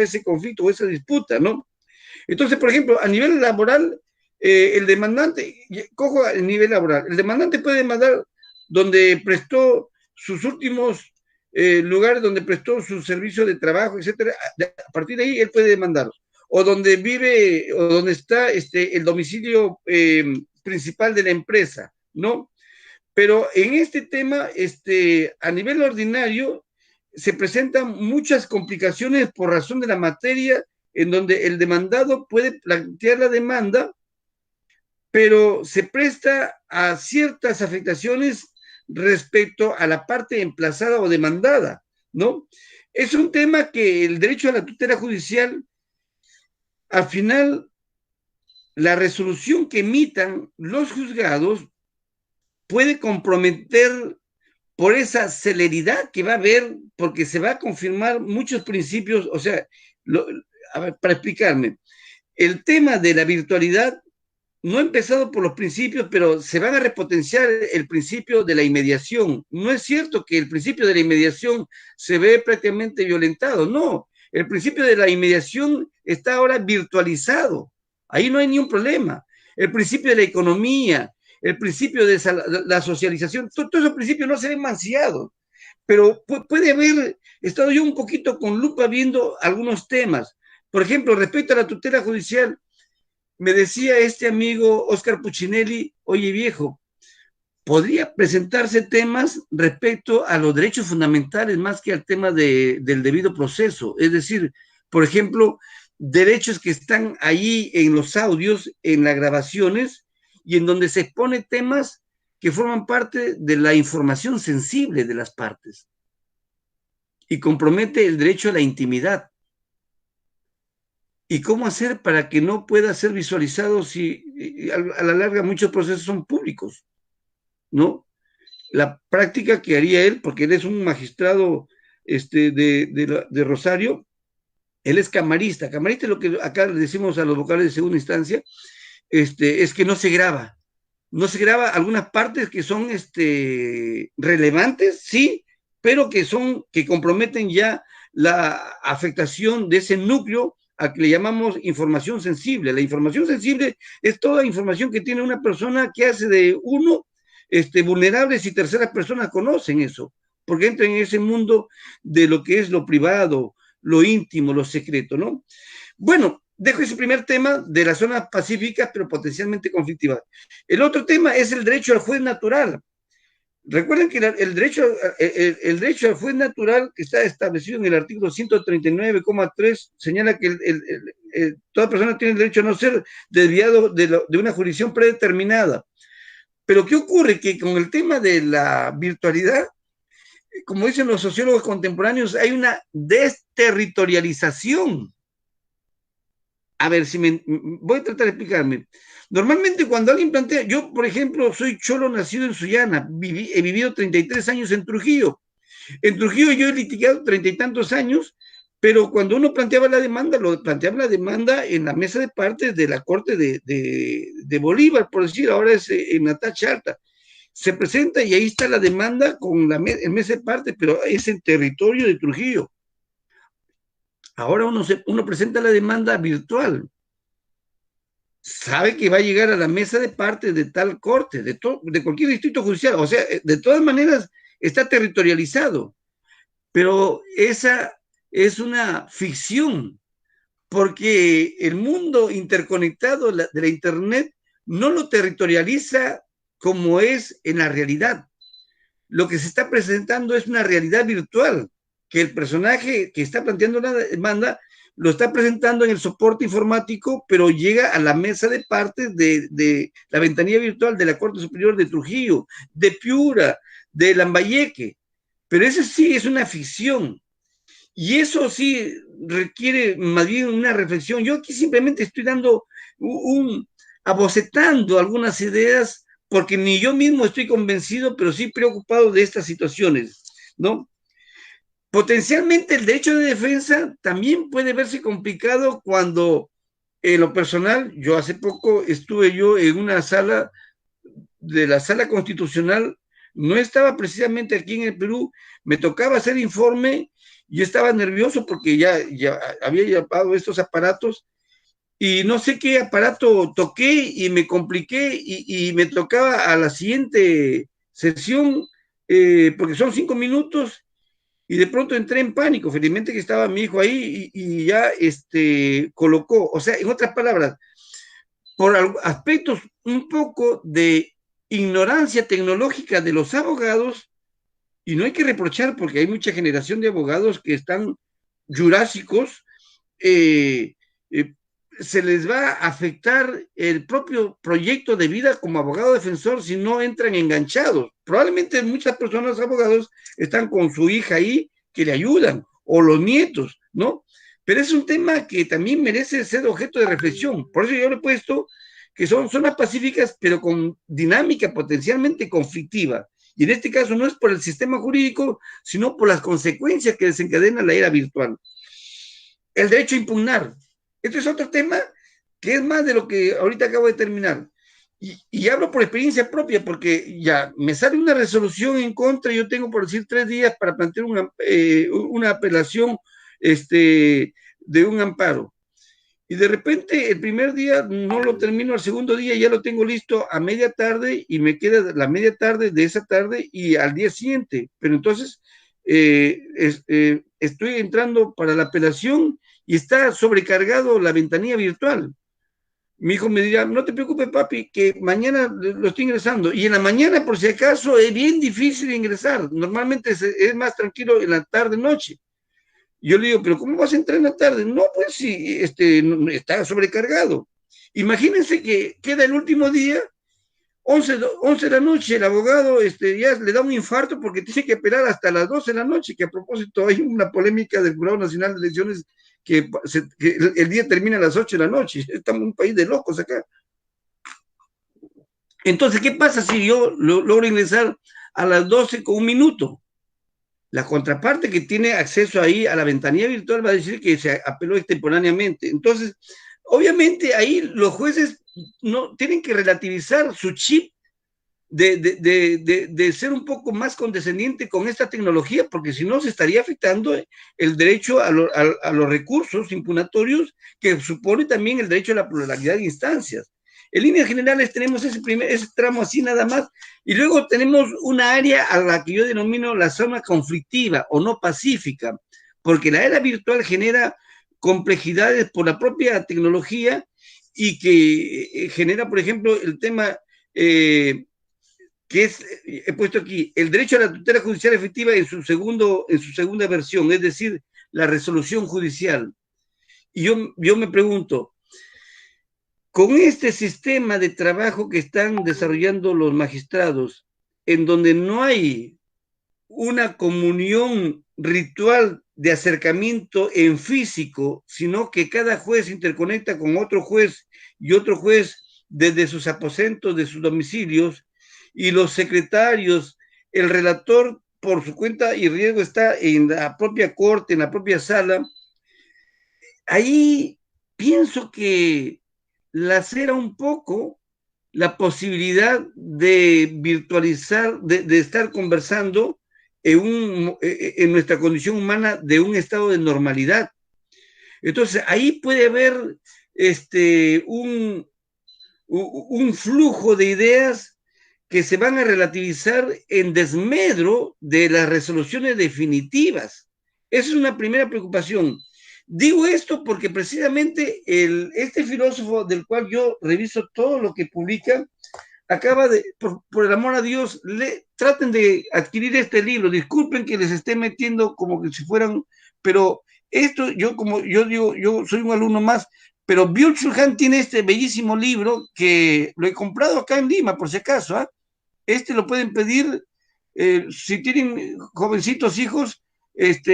ese conflicto o esa disputa, ¿no? Entonces, por ejemplo, a nivel laboral, el demandante, cojo el nivel laboral, el demandante puede demandar donde prestó sus últimos lugares, donde prestó su servicio de trabajo, etcétera. A partir de ahí, él puede demandar. O donde vive, o donde está el domicilio principal de la empresa, ¿no? Pero en este tema, a nivel ordinario, se presentan muchas complicaciones por razón de la materia en donde el demandado puede plantear la demanda, pero se presta a ciertas afectaciones respecto a la parte emplazada o demandada, ¿no? Es un tema que el derecho a la tutela judicial, al final, la resolución que emitan los juzgados puede comprometer por esa celeridad que va a haber, porque se va a confirmar muchos principios, o sea, a ver, para explicarme, el tema de la virtualidad no ha empezado por los principios, pero se van a repotenciar el principio de la inmediación. No es cierto que el principio de la inmediación se ve prácticamente violentado, no. El principio de la inmediación está ahora virtualizado. Ahí no hay ni un problema. El principio de la economía, el principio de la socialización, todos esos principios no se ven manciados. Pero puede haber estado yo un poquito con lupa viendo algunos temas. Por ejemplo, respecto a la tutela judicial, me decía este amigo Oscar Puccinelli, oye viejo, podría presentarse temas respecto a los derechos fundamentales más que al tema del debido proceso. Es decir, por ejemplo, derechos que están ahí en los audios, en las grabaciones, y en donde se expone temas que forman parte de la información sensible de las partes y compromete el derecho a la intimidad. ¿Y cómo hacer para que no pueda ser visualizado si a la larga muchos procesos son públicos? ¿No? La práctica que haría él, porque él es un magistrado de Rosario, él es camarista. Camarista es lo que acá le decimos a los vocales de segunda instancia, es que no se graba. No se graba algunas partes que son relevantes, sí, pero que comprometen ya la afectación de ese núcleo a que le llamamos información sensible. La información sensible es toda información que tiene una persona que hace de uno vulnerables y terceras personas conocen eso, porque entran en ese mundo de lo que es lo privado, lo íntimo, lo secreto, ¿no? Bueno, dejo ese primer tema de las zonas pacíficas, pero potencialmente conflictivas. El otro tema es el derecho al juez natural. Recuerden que el derecho al juez natural, que está establecido en el artículo 139,3, señala que toda persona tiene el derecho a no ser desviado de una jurisdicción predeterminada. Pero ¿qué ocurre? Que con el tema de la virtualidad, como dicen los sociólogos contemporáneos, hay una desterritorialización. A ver, voy a tratar de explicarme. Normalmente cuando alguien plantea, yo por ejemplo soy cholo nacido en Sullana, he vivido 33 años en Trujillo. En Trujillo yo he litigado 30 y tantos años, pero cuando uno planteaba la demanda, lo planteaba la demanda en la mesa de partes de la Corte de Bolívar, por decir, ahora es en Natacha Alta. Se presenta y ahí está la demanda con el mesa de partes, pero es en territorio de Trujillo. Ahora uno presenta la demanda virtual. Sabe que va a llegar a la mesa de partes de tal corte, de cualquier distrito judicial. O sea, de todas maneras está territorializado. Pero esa es una ficción, porque el mundo interconectado de la Internet no lo territorializa como es en la realidad. Lo que se está presentando es una realidad virtual, que el personaje que está planteando la demanda lo está presentando en el soporte informático, pero llega a la mesa de partes de la ventanilla virtual de la Corte Superior de Trujillo, de Piura, de Lambayeque. Pero eso sí es una ficción. Y eso sí requiere más bien una reflexión. Yo aquí simplemente estoy dando abocetando algunas ideas, porque ni yo mismo estoy convencido, pero sí preocupado de estas situaciones, ¿no? Potencialmente el derecho de defensa también puede verse complicado cuando, en lo personal, yo hace poco estuve yo en una sala de la Sala Constitucional, no estaba precisamente aquí en el Perú, me tocaba hacer informe, yo estaba nervioso porque ya había llevado estos aparatos y no sé qué aparato toqué y me compliqué y me tocaba a la siguiente sesión, porque son 5 minutos, y de pronto entré en pánico. Felizmente que estaba mi hijo ahí y ya colocó, o sea, en otras palabras, por aspectos un poco de ignorancia tecnológica de los abogados, y no hay que reprochar porque hay mucha generación de abogados que están jurásicos, se les va a afectar el propio proyecto de vida como abogado defensor si no entran enganchados. Probablemente muchas personas, abogados, están con su hija ahí que le ayudan, o los nietos, ¿no? Pero es un tema que también merece ser objeto de reflexión. Por eso yo le he puesto que son zonas pacíficas, pero con dinámica potencialmente conflictiva. Y en este caso no es por el sistema jurídico, sino por las consecuencias que desencadena la era virtual. El derecho a impugnar. Este es otro tema que es más de lo que ahorita acabo de terminar. Y hablo por experiencia propia, porque ya me sale una resolución en contra, yo tengo, por decir, 3 días para plantear una apelación de un amparo. Y de repente el primer día no lo termino, al segundo día ya lo tengo listo a media tarde y me queda la media tarde de esa tarde y al día siguiente. Pero entonces estoy entrando para la apelación y está sobrecargado la ventanilla virtual. Mi hijo me dirá, no te preocupes, papi, que mañana lo estoy ingresando. Y en la mañana, por si acaso, es bien difícil ingresar. Normalmente es más tranquilo en la tarde-noche. Yo le digo, pero ¿cómo vas a entrar en la tarde? No, pues sí, está sobrecargado. Imagínense que queda el último día, 11 de la noche, el abogado ya le da un infarto porque tiene que esperar hasta las 12 de la noche, que a propósito hay una polémica del Jurado Nacional de Elecciones que el día termina a las 8 de la noche. Estamos en un país de locos acá. Entonces, ¿qué pasa si yo logro ingresar a las 12 con 1 minuto? La contraparte que tiene acceso ahí a la ventanilla virtual va a decir que se apeló extemporáneamente. Entonces, obviamente ahí los jueces no tienen que relativizar su chip de ser un poco más condescendiente con esta tecnología, porque si no se estaría afectando el derecho a los recursos impugnatorios, que supone también el derecho a la pluralidad de instancias. En líneas generales tenemos ese tramo así nada más, y luego tenemos una área a la que yo denomino la zona conflictiva o no pacífica, porque la era virtual genera complejidades por la propia tecnología y que genera, por ejemplo, el tema que he puesto aquí, el derecho a la tutela judicial efectiva en su segunda versión, es decir, la resolución judicial. Y yo me pregunto, con este sistema de trabajo que están desarrollando los magistrados, en donde no hay una comunión ritual de acercamiento en físico, sino que cada juez interconecta con otro juez y otro juez desde sus aposentos, de sus domicilios, y los secretarios, el relator por su cuenta y riesgo está en la propia corte, en la propia sala. Ahí pienso que lacera un poco la posibilidad de virtualizar, de estar conversando en nuestra condición humana de un estado de normalidad. Entonces, ahí puede haber un flujo de ideas que se van a relativizar en desmedro de las resoluciones definitivas. Esa es una primera preocupación. Digo esto porque precisamente este filósofo del cual yo reviso todo lo que publica, acaba de, por el amor a Dios, traten de adquirir este libro. Disculpen que les esté metiendo como que si fueran, pero esto, como yo digo, yo soy un alumno más, pero Byung-Chul Han tiene este bellísimo libro que lo he comprado acá en Lima, por si acaso, ¿eh? Lo pueden pedir, si tienen jovencitos hijos,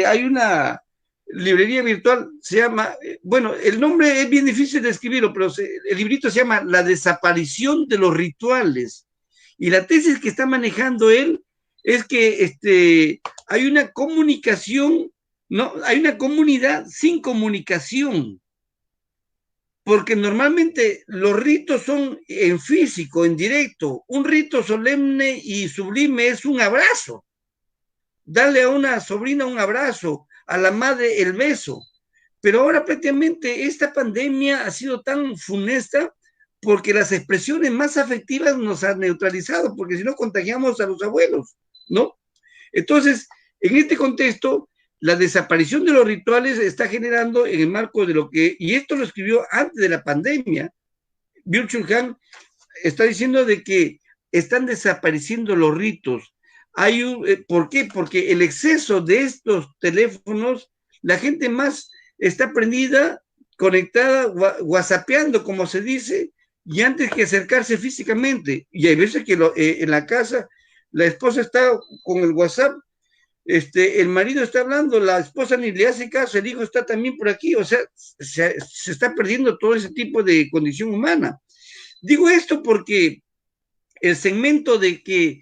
hay una librería virtual, se llama, bueno, el nombre es bien difícil de escribirlo, pero el librito se llama La desaparición de los rituales. Y la tesis que está manejando él es que hay una comunicación, no, hay una comunidad sin comunicación. Porque normalmente los ritos son en físico, en directo. Un rito solemne y sublime es un abrazo. Darle a una sobrina un abrazo, a la madre el beso. Pero ahora prácticamente esta pandemia ha sido tan funesta porque las expresiones más afectivas nos han neutralizado, porque si no contagiamos a los abuelos, ¿no? Entonces, en este contexto, la desaparición de los rituales está generando en el marco de lo que, y esto lo escribió antes de la pandemia, Byung-Chul Han está diciendo de que están desapareciendo los ritos. ¿Por qué? Porque el exceso de estos teléfonos, la gente más está prendida conectada, whatsappeando, como se dice, y antes que acercarse físicamente. Y hay veces que en la casa la esposa está con el WhatsApp, el marido está hablando, la esposa ni le hace caso, el hijo está también por aquí, o sea, se está perdiendo todo ese tipo de condición humana. Digo esto porque el segmento de que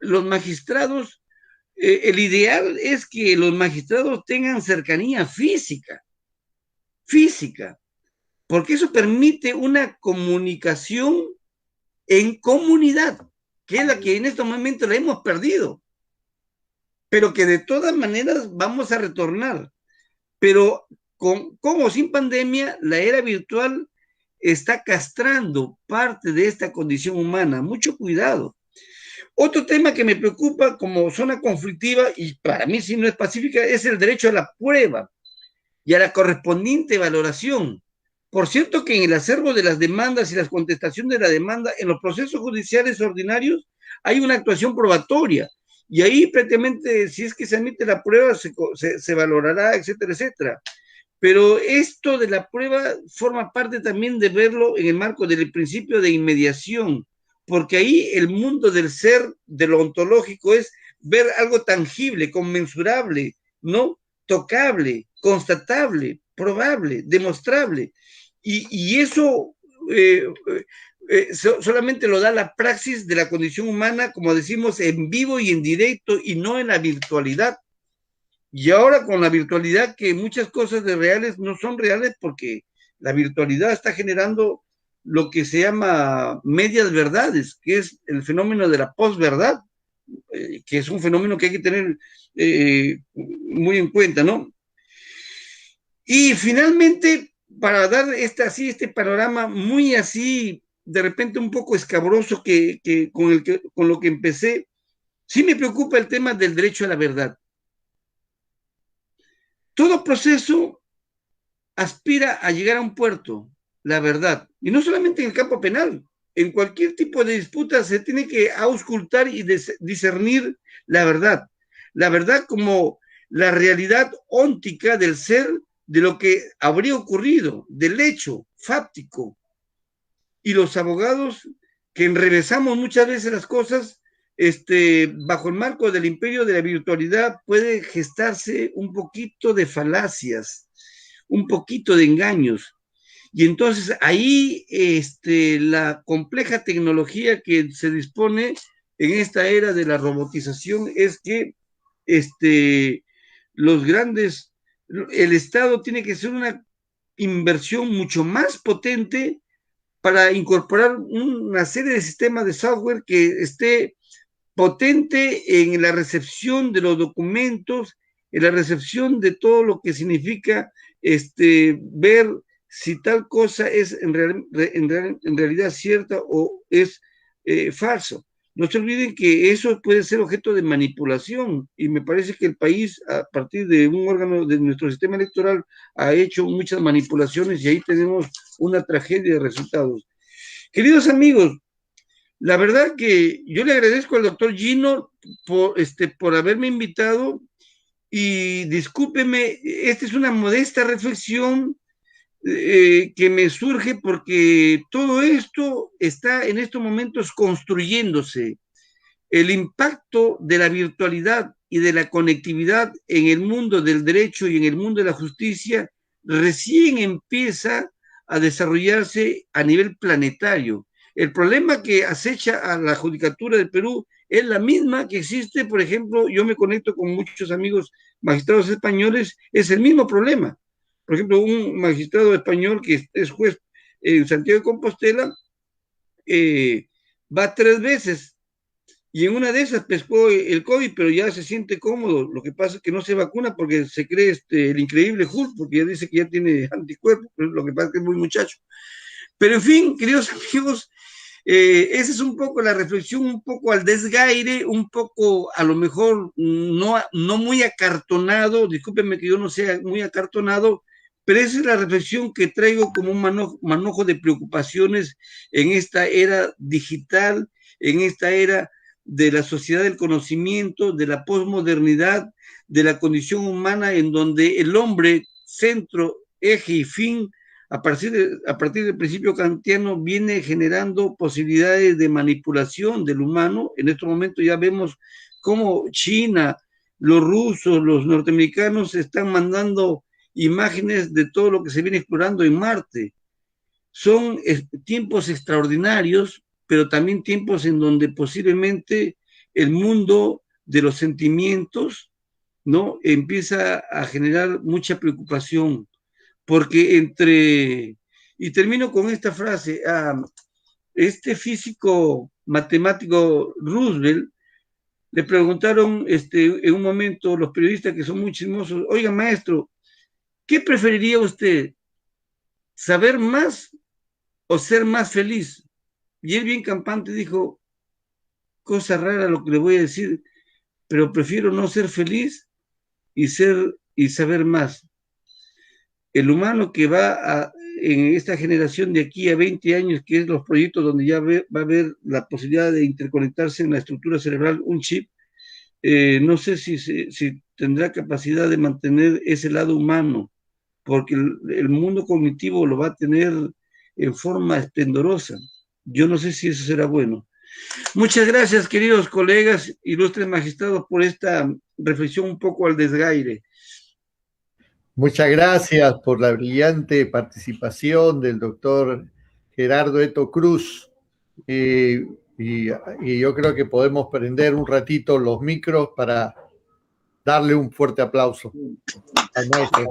los magistrados, el ideal es que los magistrados tengan cercanía física, porque eso permite una comunicación en comunidad, que es la que en este momento la hemos perdido, pero que de todas maneras vamos a retornar. Pero con o sin pandemia, la era virtual está castrando parte de esta condición humana. Mucho cuidado. Otro tema que me preocupa como zona conflictiva, y para mí sí no es pacífica, es el derecho a la prueba y a la correspondiente valoración. Por cierto que en el acervo de las demandas y las contestaciones de la demanda, en los procesos judiciales ordinarios, hay una actuación probatoria. Y ahí prácticamente, si es que se admite la prueba, se valorará, etcétera, etcétera. Pero esto de la prueba forma parte también de verlo en el marco del principio de inmediación, porque ahí el mundo del ser, de lo ontológico, es ver algo tangible, conmensurable, ¿no? Tocable, constatable, probable, demostrable. Y eso solamente lo da la praxis de la condición humana, como decimos, en vivo y en directo, y no en la virtualidad. Y ahora con la virtualidad, que muchas cosas de reales no son reales, porque la virtualidad está generando lo que se llama medias verdades, que es el fenómeno de la posverdad, que es un fenómeno que hay que tener muy en cuenta, ¿no? Y finalmente, para dar este panorama muy así, de repente un poco escabroso con lo que empecé, sí me preocupa el tema del derecho a la verdad. Todo proceso aspira a llegar a un puerto, la verdad, y no solamente en el campo penal, en cualquier tipo de disputa se tiene que auscultar y discernir la verdad como la realidad óntica del ser, de lo que habría ocurrido, del hecho fáctico. Y los abogados que enrevesamos muchas veces las cosas, bajo el marco del imperio de la virtualidad, puede gestarse un poquito de falacias, un poquito de engaños. Y entonces ahí la compleja tecnología que se dispone en esta era de la robotización es que el Estado tiene que hacer una inversión mucho más potente para incorporar una serie de sistemas de software que esté potente en la recepción de los documentos, en la recepción de todo lo que significa ver si tal cosa es en realidad cierta o es falso. No se olviden que eso puede ser objeto de manipulación, y me parece que el país, a partir de un órgano de nuestro sistema electoral, ha hecho muchas manipulaciones, y ahí tenemos una tragedia de resultados. Queridos amigos, la verdad que yo le agradezco al doctor Gino por haberme invitado, y discúlpeme, esta es una modesta reflexión que me surge porque todo esto está en estos momentos construyéndose. El impacto de la virtualidad y de la conectividad en el mundo del derecho y en el mundo de la justicia recién empieza a desarrollarse a nivel planetario. El problema que acecha a la judicatura del Perú es la misma que existe, por ejemplo, yo me conecto con muchos amigos magistrados españoles, es el mismo problema. Por ejemplo, un magistrado español que es juez en Santiago de Compostela va 3 veces, y en una de esas pescó el COVID, pero ya se siente cómodo. Lo que pasa es que no se vacuna porque se cree el increíble Hulk, porque ya dice que ya tiene anticuerpos, pero lo que pasa es que es muy muchacho. Pero en fin, queridos amigos, esa es un poco la reflexión, un poco al desgaire, un poco a lo mejor no muy acartonado, discúlpenme que yo no sea muy acartonado, pero esa es la reflexión que traigo como un manojo de preocupaciones en esta era digital, en esta era de la sociedad del conocimiento, de la posmodernidad, de la condición humana, en donde el hombre, centro eje y fin, a partir del principio kantiano, viene generando posibilidades de manipulación del humano. En estos momentos ya vemos cómo China, los rusos, los norteamericanos están mandando imágenes de todo lo que se viene explorando en Marte. Son tiempos extraordinarios, pero también tiempos en donde posiblemente el mundo de los sentimientos, ¿no?, empieza a generar mucha preocupación, porque y termino con esta frase, este físico matemático Roosevelt, le preguntaron en un momento los periodistas que son muy chismosos, oiga maestro, ¿qué preferiría usted? ¿Saber más o ser más feliz? Y él bien campante dijo, cosa rara lo que le voy a decir, pero prefiero no ser feliz y saber más. El humano que en esta generación de aquí a 20 años, que es los proyectos donde ya va a haber la posibilidad de interconectarse en la estructura cerebral un chip, no sé si tendrá capacidad de mantener ese lado humano, porque el mundo cognitivo lo va a tener en forma esplendorosa. Yo no sé si eso será bueno. Muchas gracias, queridos colegas, ilustres magistrados, por esta reflexión un poco al desgaire. Muchas gracias por la brillante participación del doctor Gerardo Eto Cruz. Y yo creo que podemos prender un ratito los micros para darle un fuerte aplauso al maestro.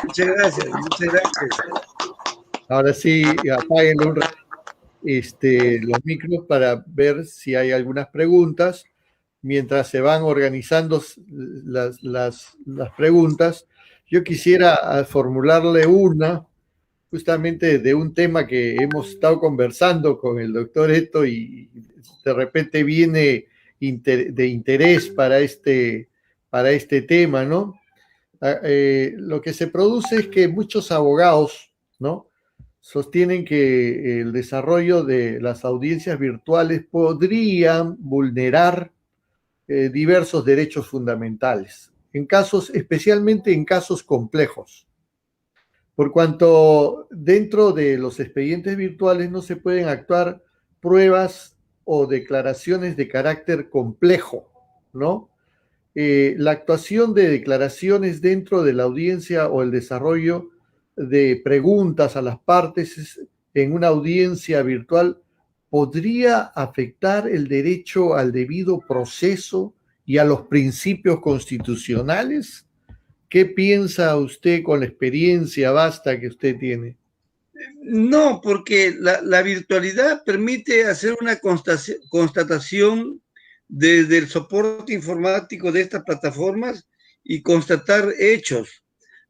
Muchas gracias, muchas gracias. Ahora sí, apaguen los micros para ver si hay algunas preguntas. Mientras se van organizando las preguntas, yo quisiera formularle una, justamente de un tema que hemos estado conversando con el doctor Eto y de repente viene de interés para este tema, ¿no? Lo que se produce es que muchos abogados, ¿no?, sostienen que el desarrollo de las audiencias virtuales podrían vulnerar diversos derechos fundamentales, especialmente en casos complejos, por cuanto dentro de los expedientes virtuales no se pueden actuar pruebas o declaraciones de carácter complejo, ¿no? La actuación de declaraciones dentro de la audiencia o el desarrollo de preguntas a las partes en una audiencia virtual podría afectar el derecho al debido proceso y a los principios constitucionales. ¿Qué piensa usted con la experiencia vasta que usted tiene? No, porque la virtualidad permite hacer una constatación desde el soporte informático de estas plataformas y constatar hechos.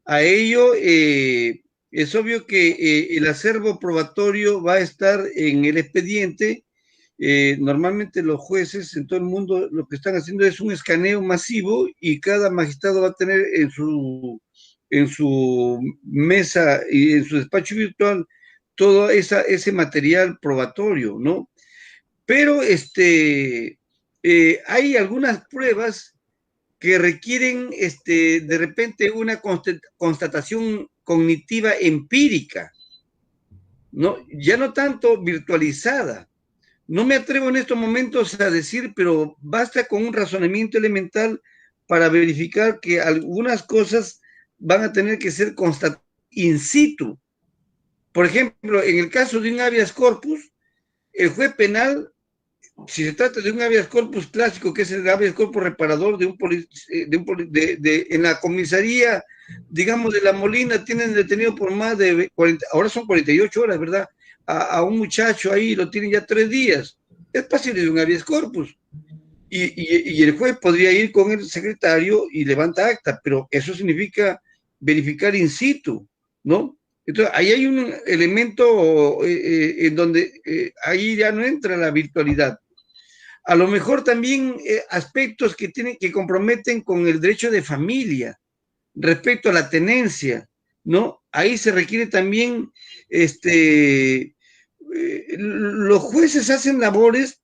A ello, es obvio que el acervo probatorio va a estar en el expediente. Normalmente los jueces en todo el mundo lo que están haciendo es un escaneo masivo y cada magistrado va a tener en su mesa y en su despacho virtual todo ese material probatorio, ¿no? Pero hay algunas pruebas que requieren de repente una constatación cognitiva empírica, ¿no? Ya no tanto virtualizada. No me atrevo en estos momentos a decir, pero basta con un razonamiento elemental para verificar que algunas cosas van a tener que ser constatadas in situ. Por ejemplo, en el caso de un habeas corpus, el juez penal, si se trata de un habeas corpus clásico, que es el habeas corpus reparador en la comisaría, digamos, de La Molina, tienen detenido por más de 40, ahora son 48 horas, ¿verdad? A un muchacho ahí lo tienen ya 3 días. Es pasible de un habeas corpus. Y el juez podría ir con el secretario y levanta acta, pero eso significa verificar in situ, ¿no? Entonces, ahí hay un elemento en donde ahí ya no entra la virtualidad. A lo mejor también aspectos que comprometen con el derecho de familia respecto a la tenencia, ¿no? Ahí se requiere también, los jueces hacen labores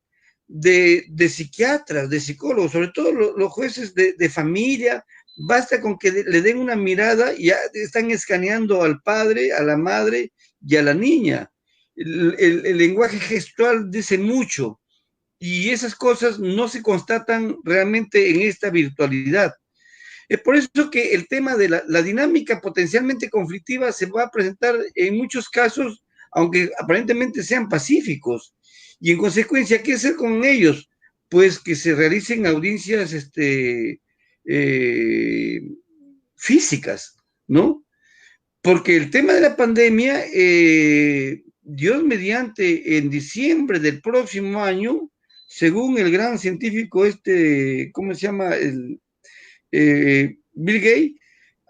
de psiquiatras, de psicólogos, sobre todo los jueces de familia, Basta con que le den una mirada y ya están escaneando al padre, a la madre y a la niña. El lenguaje gestual dice mucho y esas cosas no se constatan realmente en esta virtualidad. Es por eso que el tema de la dinámica potencialmente conflictiva se va a presentar en muchos casos, aunque aparentemente sean pacíficos. Y en consecuencia, ¿qué hacer con ellos? Pues que se realicen audiencias físicas, ¿no? Porque el tema de la pandemia, Dios mediante, en diciembre del próximo año, según el gran científico ¿cómo se llama? Bill Gates,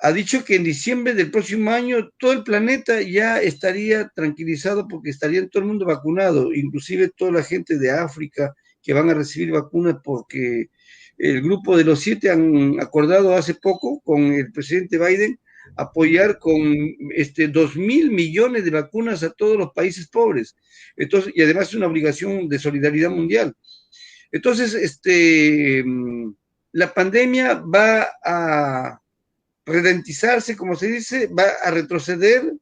ha dicho que en diciembre del próximo año todo el planeta ya estaría tranquilizado porque estaría todo el mundo vacunado, inclusive toda la gente de África que van a recibir vacunas porque el grupo de los 7 han acordado hace poco con el presidente Biden apoyar con 2.000 millones de vacunas a todos los países pobres. Entonces, y además es una obligación de solidaridad mundial. Entonces, la pandemia va a ralentizarse, como se dice, va a retroceder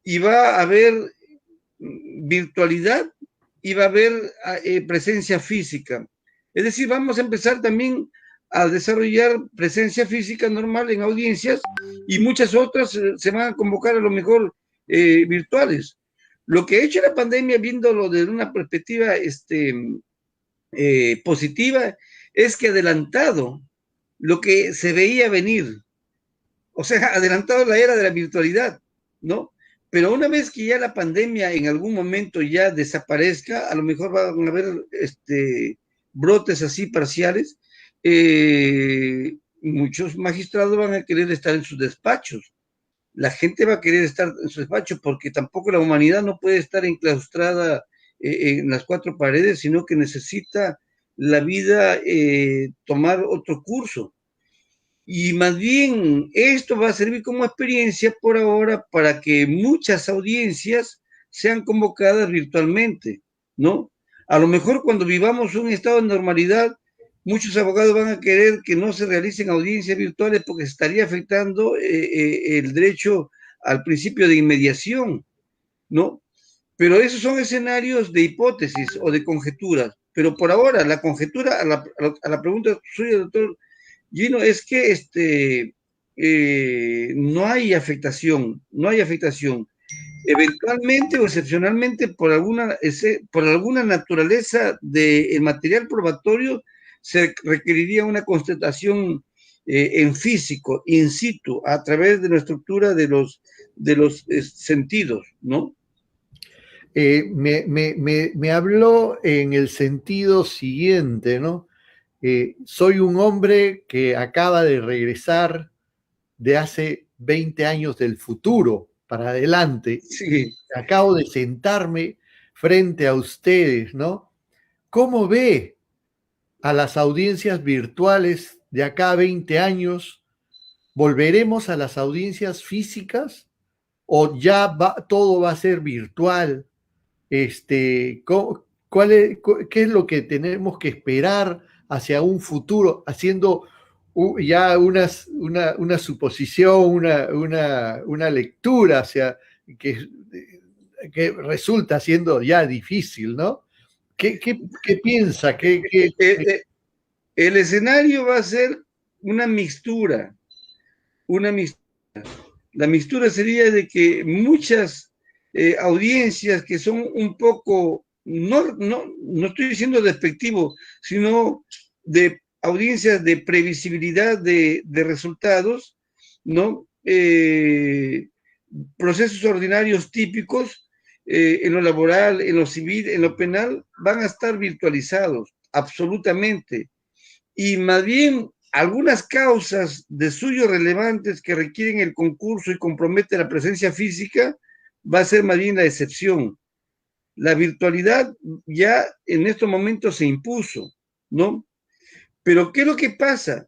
y va a haber virtualidad y va a haber presencia física. Es decir, vamos a empezar también a desarrollar presencia física normal en audiencias y muchas otras se van a convocar a lo mejor virtuales. Lo que ha hecho la pandemia, viéndolo desde una perspectiva positiva, es que ha adelantado lo que se veía venir. O sea, adelantado la era de la virtualidad, ¿no? Pero una vez que ya la pandemia en algún momento ya desaparezca, a lo mejor van a haber brotes así parciales, muchos magistrados van a querer estar en sus despachos. La gente va a querer estar en sus despachos porque tampoco la humanidad no puede estar enclaustrada en las 4 paredes, sino que necesita la vida tomar otro curso. Y más bien esto va a servir como experiencia por ahora para que muchas audiencias sean convocadas virtualmente, ¿no? A lo mejor cuando vivamos un estado de normalidad, muchos abogados van a querer que no se realicen audiencias virtuales porque se estaría afectando el derecho al principio de inmediación, ¿no? Pero esos son escenarios de hipótesis o de conjeturas. Pero por ahora, la conjetura, a la pregunta suya, doctor Gino, es que no hay afectación, no hay afectación. Eventualmente o excepcionalmente por alguna naturaleza del material probatorio se requeriría una constatación en físico, in situ, a través de la estructura de los sentidos, ¿no? Me habló en el sentido siguiente, ¿no? Soy un hombre que acaba de regresar de hace 20 años del futuro para adelante. Sí. Acabo de sentarme frente a ustedes, ¿no? ¿Cómo ve a las audiencias virtuales de acá a 20 años? ¿Volveremos a las audiencias físicas o ya todo va a ser virtual? ¿Qué es lo que tenemos que esperar hacia un futuro, haciendo ya una suposición, una lectura hacia que resulta siendo ya difícil, ¿no? ¿Qué piensa? El escenario va a ser una mixtura. La mixtura sería de que muchas audiencias que son un poco, no estoy diciendo despectivo, sino de audiencias de previsibilidad de resultados, ¿no? Procesos ordinarios típicos en lo laboral, en lo civil, en lo penal, van a estar virtualizados, absolutamente. Y más bien, algunas causas de suyo relevantes que requieren el concurso y comprometen la presencia física, va a ser más bien la excepción. La virtualidad ya en estos momentos se impuso, ¿no? Pero ¿qué es lo que pasa?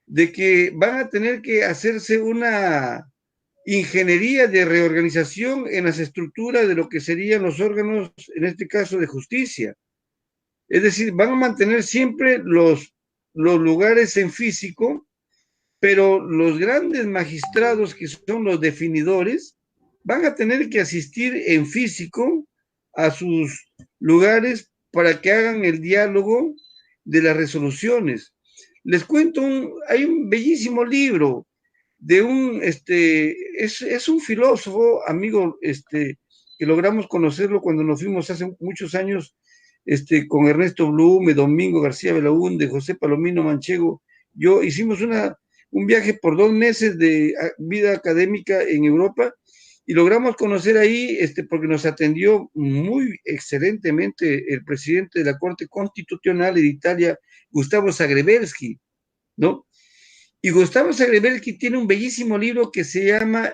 De que van a tener que hacerse una ingeniería de reorganización en las estructuras de lo que serían los órganos, en este caso de justicia. Es decir, van a mantener siempre los lugares en físico, pero los grandes magistrados, que son los definidores, van a tener que asistir en físico a sus lugares para que hagan el diálogo de las resoluciones. Les cuento, hay un bellísimo libro de es un filósofo, amigo, que logramos conocerlo cuando nos fuimos hace muchos años, con Ernesto Blume, Domingo García Belaúnde, José Palomino Manchego. Yo hicimos un viaje por 2 meses de vida académica en Europa y logramos conocer ahí, porque nos atendió muy excelentemente el presidente de la Corte Constitucional de Italia, Gustavo Zagrebelsky, ¿no? Y Gustavo Zagrebelsky tiene un bellísimo libro que se llama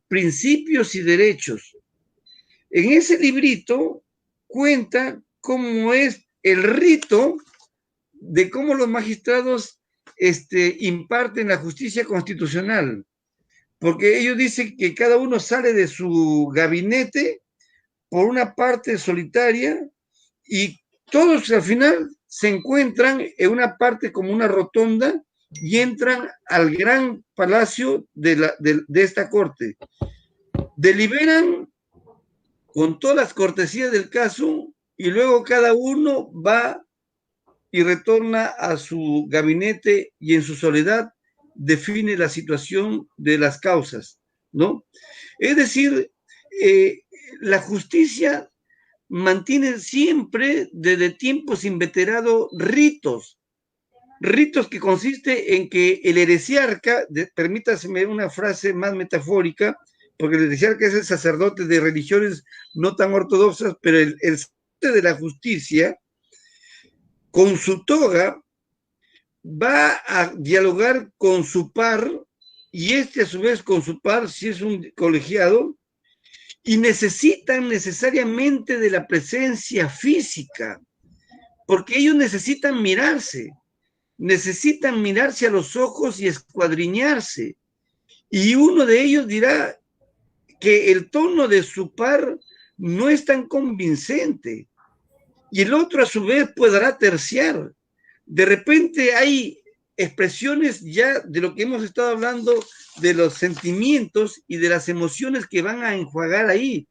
Principios y Derechos. En ese librito cuenta cómo es el rito de cómo los magistrados imparten la justicia constitucional, porque ellos dicen que cada uno sale de su gabinete por una parte solitaria y todos al final se encuentran en una parte como una rotonda y entran al gran palacio de esta corte. Deliberan con todas las cortesías del caso y luego cada uno va y retorna a su gabinete y en su soledad define la situación de las causas, ¿no? Es decir, la justicia mantiene siempre desde tiempos inveterados ritos que consiste en que el heresiarca, permítaseme una frase más metafórica, porque el heresiarca es el sacerdote de religiones no tan ortodoxas, pero el sacerdote de la justicia, con su toga, va a dialogar con su par, y a su vez con su par, si es un colegiado, y necesitan necesariamente de la presencia física, porque ellos necesitan mirarse a los ojos y escuadriñarse. Y uno de ellos dirá que el tono de su par no es tan convincente, y el otro a su vez podrá terciar. De repente hay expresiones ya de lo que hemos estado hablando, de los sentimientos y de las emociones que van a enjuagar ahí,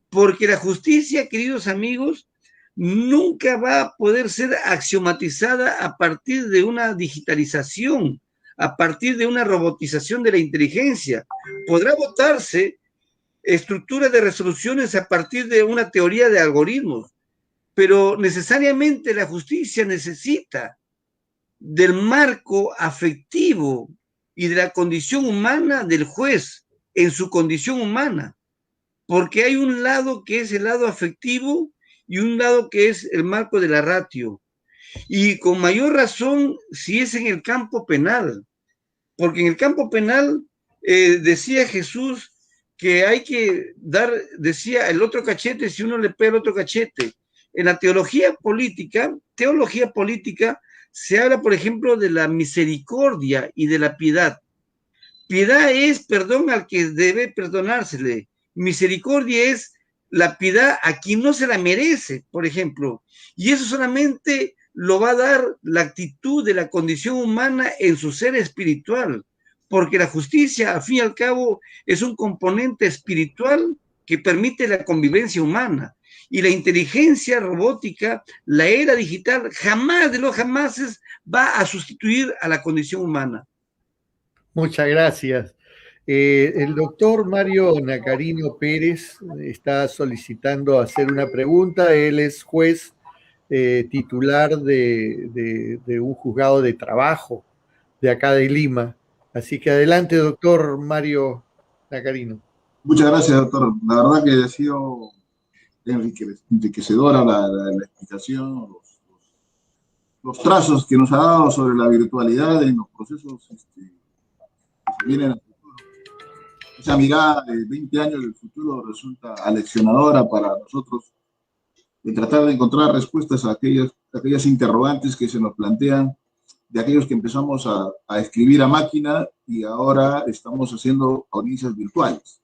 porque la justicia, queridos amigos, nunca va a poder ser axiomatizada a partir de una digitalización, a partir de una robotización de la inteligencia. Podrá votarse estructuras de resoluciones a partir de una teoría de algoritmos, pero necesariamente la justicia necesita del marco afectivo y de la condición humana del juez en su condición humana, porque hay un lado que es el lado afectivo y un lado que es el marco de la ratio, y con mayor razón si es en el campo penal, porque en el campo penal decía Jesús que hay que dar, decía, el otro cachete si uno le pega el otro cachete. En la teología política se habla, por ejemplo, de la misericordia y de la piedad. Piedad es perdón al que debe perdonársele. Misericordia es la piedad a quien no se la merece, por ejemplo. Y eso solamente lo va a dar la actitud de la condición humana en su ser espiritual, porque la justicia, al fin y al cabo, es un componente espiritual que permite la convivencia humana. Y la inteligencia robótica, la era digital, jamás de los jamases va a sustituir a la condición humana. Muchas gracias. El doctor Mario Nacarino Pérez está solicitando hacer una pregunta. Él es juez titular de un juzgado de trabajo de acá de Lima. Así que adelante, doctor Mario Nacarino. Muchas gracias, doctor. La verdad que ha sido enriquecedora la explicación, los trazos que nos ha dado sobre la virtualidad en los procesos que se vienen al futuro. Esa mirada de 20 años del futuro resulta aleccionadora para nosotros, de tratar de encontrar respuestas a aquellas interrogantes que se nos plantean, de aquellos que empezamos a escribir a máquina y ahora estamos haciendo audiencias virtuales.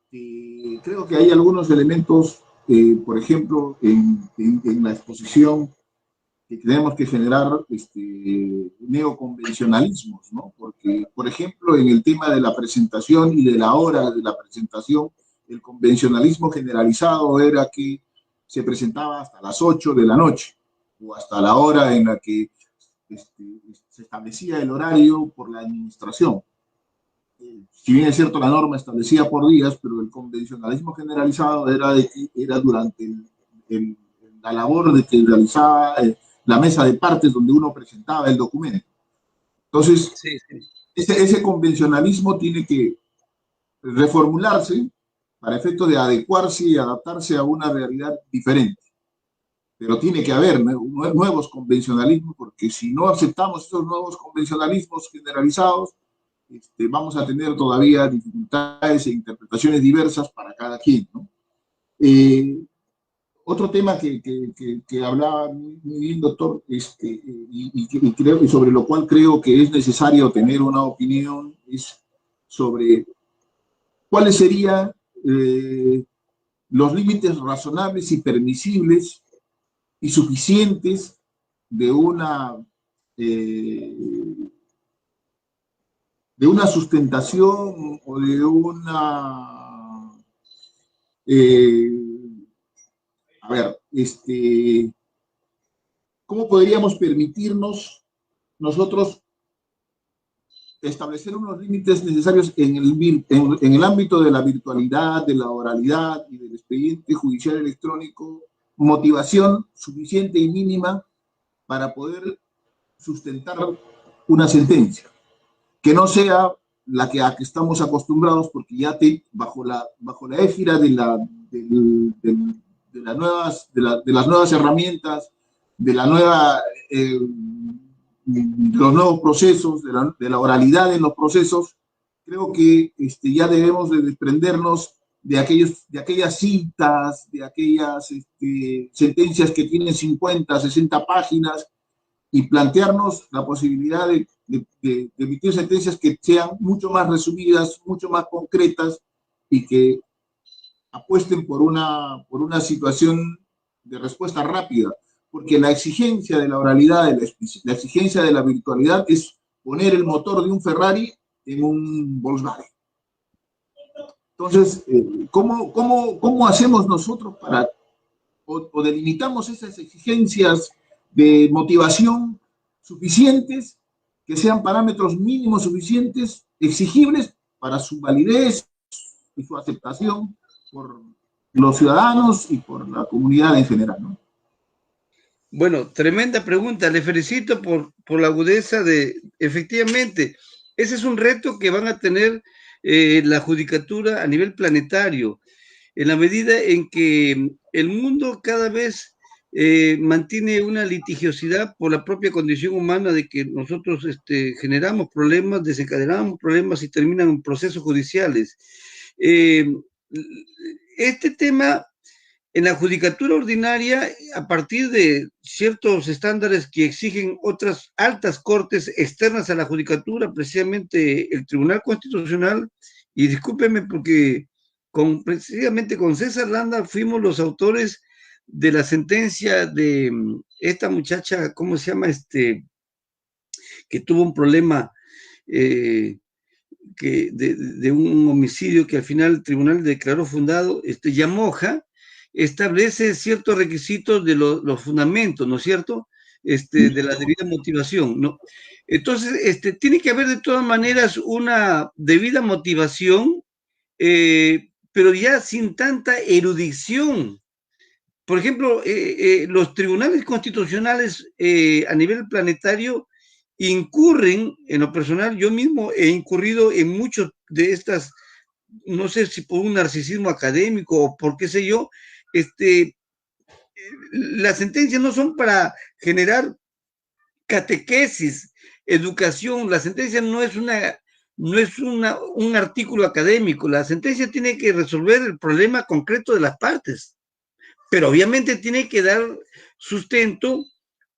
Creo que hay algunos elementos, por ejemplo, en la exposición que tenemos que generar neoconvencionalismos, ¿no? Porque, por ejemplo, en el tema de la presentación y de la hora de la presentación, el convencionalismo generalizado era que se presentaba hasta las 8 de la noche o hasta la hora en la que se establecía el horario por la administración. Si bien es cierto, la norma establecía por días, pero el convencionalismo generalizado era de que era durante la labor de que realizaba la mesa de partes donde uno presentaba el documento. Entonces, Sí, sí. ese convencionalismo tiene que reformularse para efecto de adecuarse y adaptarse a una realidad diferente. Pero tiene que haber nuevos convencionalismos, porque si no aceptamos estos nuevos convencionalismos generalizados, vamos a tener todavía dificultades e interpretaciones diversas para cada quien, ¿no? Otro tema que hablaba muy bien, doctor, y sobre lo cual creo que es necesario tener una opinión, es sobre cuáles serían los límites razonables y permisibles y suficientes de una sustentación o de una a ver, ¿cómo podríamos permitirnos nosotros establecer unos límites necesarios en el ámbito de la virtualidad, de la oralidad y del expediente judicial electrónico, motivación suficiente y mínima para poder sustentar una sentencia, que no sea la que a que estamos acostumbrados, porque ya bajo la éfira de las nuevas herramientas, de los nuevos procesos, de la oralidad en los procesos, creo que ya debemos de desprendernos de aquellas citas, de aquellas sentencias que tienen 50, 60 páginas, y plantearnos la posibilidad de emitir sentencias que sean mucho más resumidas, mucho más concretas, y que apuesten por una situación de respuesta rápida, porque la exigencia de la oralidad, la exigencia de la virtualidad es poner el motor de un Ferrari en un Volkswagen. Entonces, ¿cómo hacemos nosotros para, o delimitamos esas exigencias de motivación suficientes, que sean parámetros mínimos suficientes, exigibles para su validez y su aceptación por los ciudadanos y por la comunidad en general, ¿no? Bueno, tremenda pregunta. Le felicito por la agudeza efectivamente, ese es un reto que van a tener la judicatura a nivel planetario, en la medida en que el mundo cada vez mantiene una litigiosidad por la propia condición humana de que nosotros generamos problemas, desencadenamos problemas y terminan en procesos judiciales. Este tema en la judicatura ordinaria, a partir de ciertos estándares que exigen otras altas cortes externas a la judicatura, precisamente el Tribunal Constitucional, y discúlpenme porque precisamente con César Landa fuimos los autores de la sentencia de esta muchacha, ¿cómo se llama? Que tuvo un problema de un homicidio que al final el tribunal declaró fundado, Yamoja, establece ciertos requisitos de los fundamentos, ¿no es cierto? De la debida motivación, ¿no? Entonces, tiene que haber de todas maneras una debida motivación, pero ya sin tanta erudición. Por ejemplo, los tribunales constitucionales a nivel planetario incurren, en lo personal, yo mismo he incurrido en muchos de estas, no sé si por un narcisismo académico o por qué sé yo, las sentencias no son para generar catequesis, educación, la sentencia no es un artículo académico, la sentencia tiene que resolver el problema concreto de las partes, pero obviamente tiene que dar sustento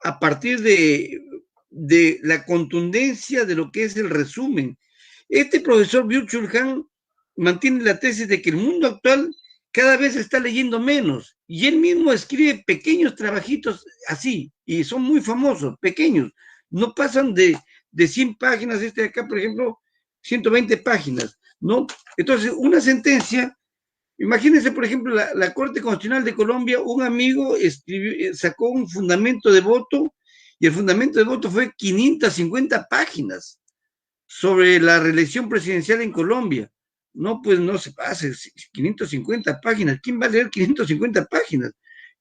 a partir de la contundencia de lo que es el resumen. Este profesor Byung-Chul Han mantiene la tesis de que el mundo actual cada vez está leyendo menos, y él mismo escribe pequeños trabajitos así, y son muy famosos, pequeños, no pasan de 100 páginas, este de acá, por ejemplo, 120 páginas, ¿no? Entonces, una sentencia, imagínense, por ejemplo, la Corte Constitucional de Colombia, un amigo sacó un fundamento de voto, y el fundamento de voto fue 550 páginas sobre la reelección presidencial en Colombia. No, pues no se pase, 550 páginas. ¿Quién va a leer 550 páginas?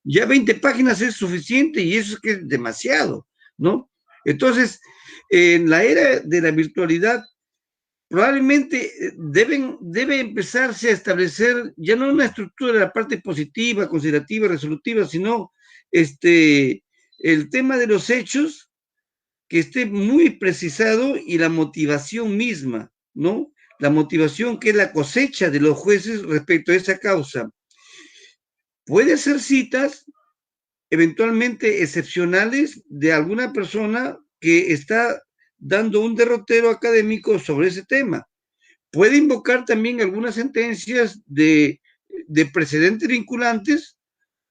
Ya 20 páginas es suficiente y eso es que es demasiado, ¿no? Entonces, en la era de la virtualidad, probablemente debe empezarse a establecer ya no una estructura de la parte positiva, considerativa, resolutiva, sino el tema de los hechos que esté muy precisado y la motivación misma, ¿no? La motivación que es la cosecha de los jueces respecto a esa causa. Puede ser citas eventualmente excepcionales de alguna persona que está dando un derrotero académico sobre ese tema. Puede invocar también algunas sentencias de precedentes vinculantes,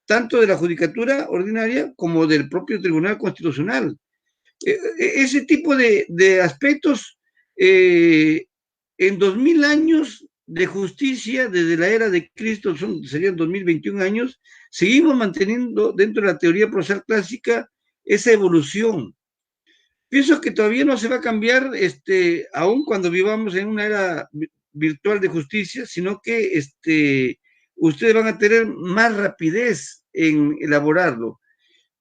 tanto de la judicatura ordinaria como del propio Tribunal Constitucional. Ese tipo de aspectos, en 2000 años de justicia, desde la era de Cristo, serían 2021 años, seguimos manteniendo dentro de la teoría procesal clásica esa evolución. Pienso que todavía no se va a cambiar, aun cuando vivamos en una era virtual de justicia, sino que ustedes van a tener más rapidez en elaborarlo.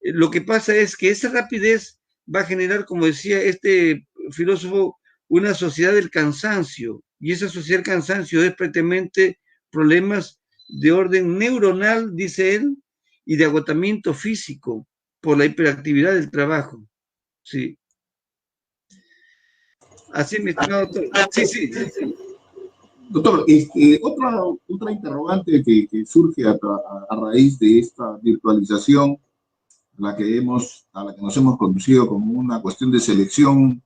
Lo que pasa es que esa rapidez va a generar, como decía este filósofo, una sociedad del cansancio, y esa sociedad del cansancio es prácticamente problemas de orden neuronal, dice él, y de agotamiento físico por la hiperactividad del trabajo. Sí. Así, mi estimado doctor. Sí. Doctor, otra interrogante que surge a raíz de esta virtualización a la que nos hemos conducido como una cuestión de selección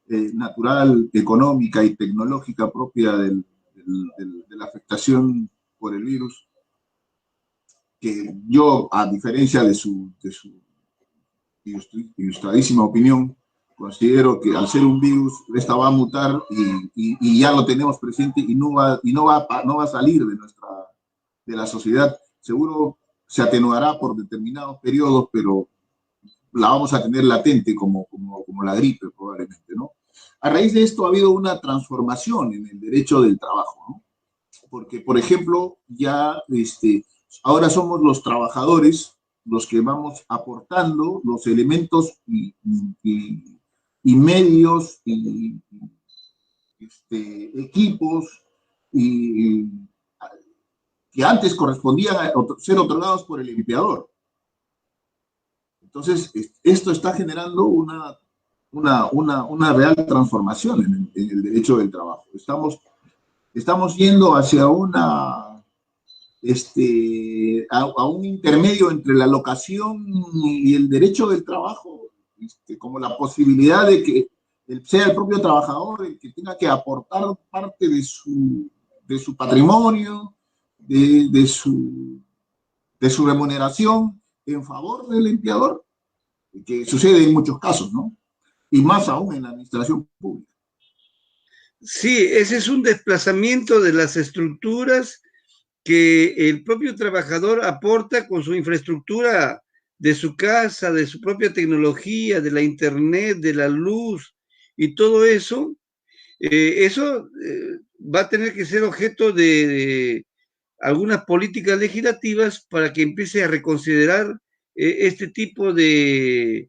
natural, económica y tecnológica propia de la afectación por el virus, que yo, a diferencia de su ilustradísima opinión, considero que al ser un virus, esta va a mutar y ya lo tenemos presente y no va a salir de la sociedad. Seguro se atenuará por determinados periodos, pero la vamos a tener latente como la gripe probablemente, ¿no? A raíz de esto ha habido una transformación en el derecho del trabajo, ¿no? Porque, por ejemplo, ya ahora somos los trabajadores los que vamos aportando los elementos y medios y equipos que antes correspondían a ser otorgados por el empleador. Entonces, esto está generando una real transformación en el derecho del trabajo. Estamos yendo hacia a un intermedio entre la locación y el derecho del trabajo, como la posibilidad de que sea el propio trabajador el que tenga que aportar parte de su patrimonio, de su remuneración en favor del empleador, que sucede en muchos casos, ¿no? Y más aún en la administración pública. Sí, ese es un desplazamiento de las estructuras que el propio trabajador aporta con su infraestructura de su casa, de su propia tecnología, de la internet, de la luz y todo eso. Va a tener que ser objeto de algunas políticas legislativas para que empiece a reconsiderar este tipo de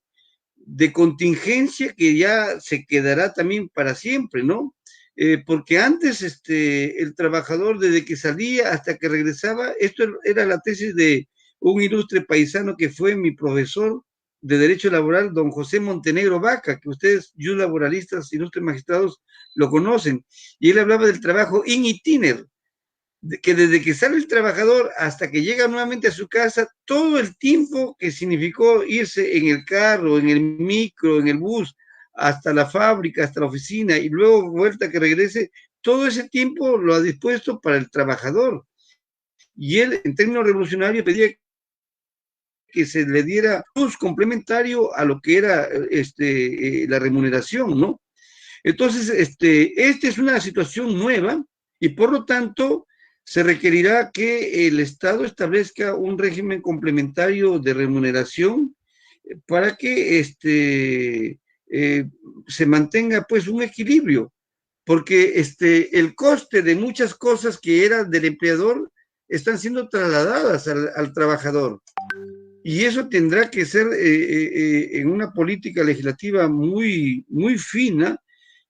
contingencia que ya se quedará también para siempre, ¿no? Porque antes el trabajador desde que salía hasta que regresaba, esto era la tesis de un ilustre paisano que fue mi profesor de Derecho Laboral, don José Montenegro Vaca, que ustedes, laboralistas, ilustres magistrados, lo conocen, y él hablaba del trabajo in itinere, que desde que sale el trabajador hasta que llega nuevamente a su casa, todo el tiempo que significó irse en el carro, en el micro, en el bus, hasta la fábrica, hasta la oficina, y luego vuelta que regrese, todo ese tiempo lo ha dispuesto para el trabajador. y él, en términos revolucionarios, pedía que se le diera plus complementario a lo que era la remuneración, ¿no? Entonces, esta es una situación nueva y por lo tanto se requerirá que el Estado establezca un régimen complementario de remuneración para que se mantenga pues un equilibrio, porque el coste de muchas cosas que eran del empleador están siendo trasladadas al trabajador. Y eso tendrá que ser en una política legislativa muy, muy fina,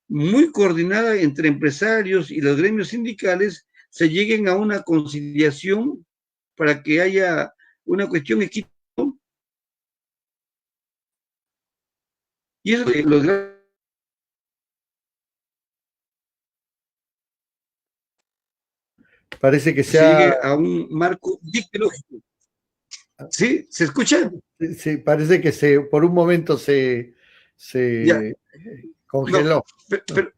muy coordinada entre empresarios y los gremios sindicales, se lleguen a una conciliación para que haya una cuestión equitativa. Y eso los Parece que se llegue a un marco dictológico. ¿Sí? ¿Se escucha? Sí, parece que por un momento se congeló. No, pero,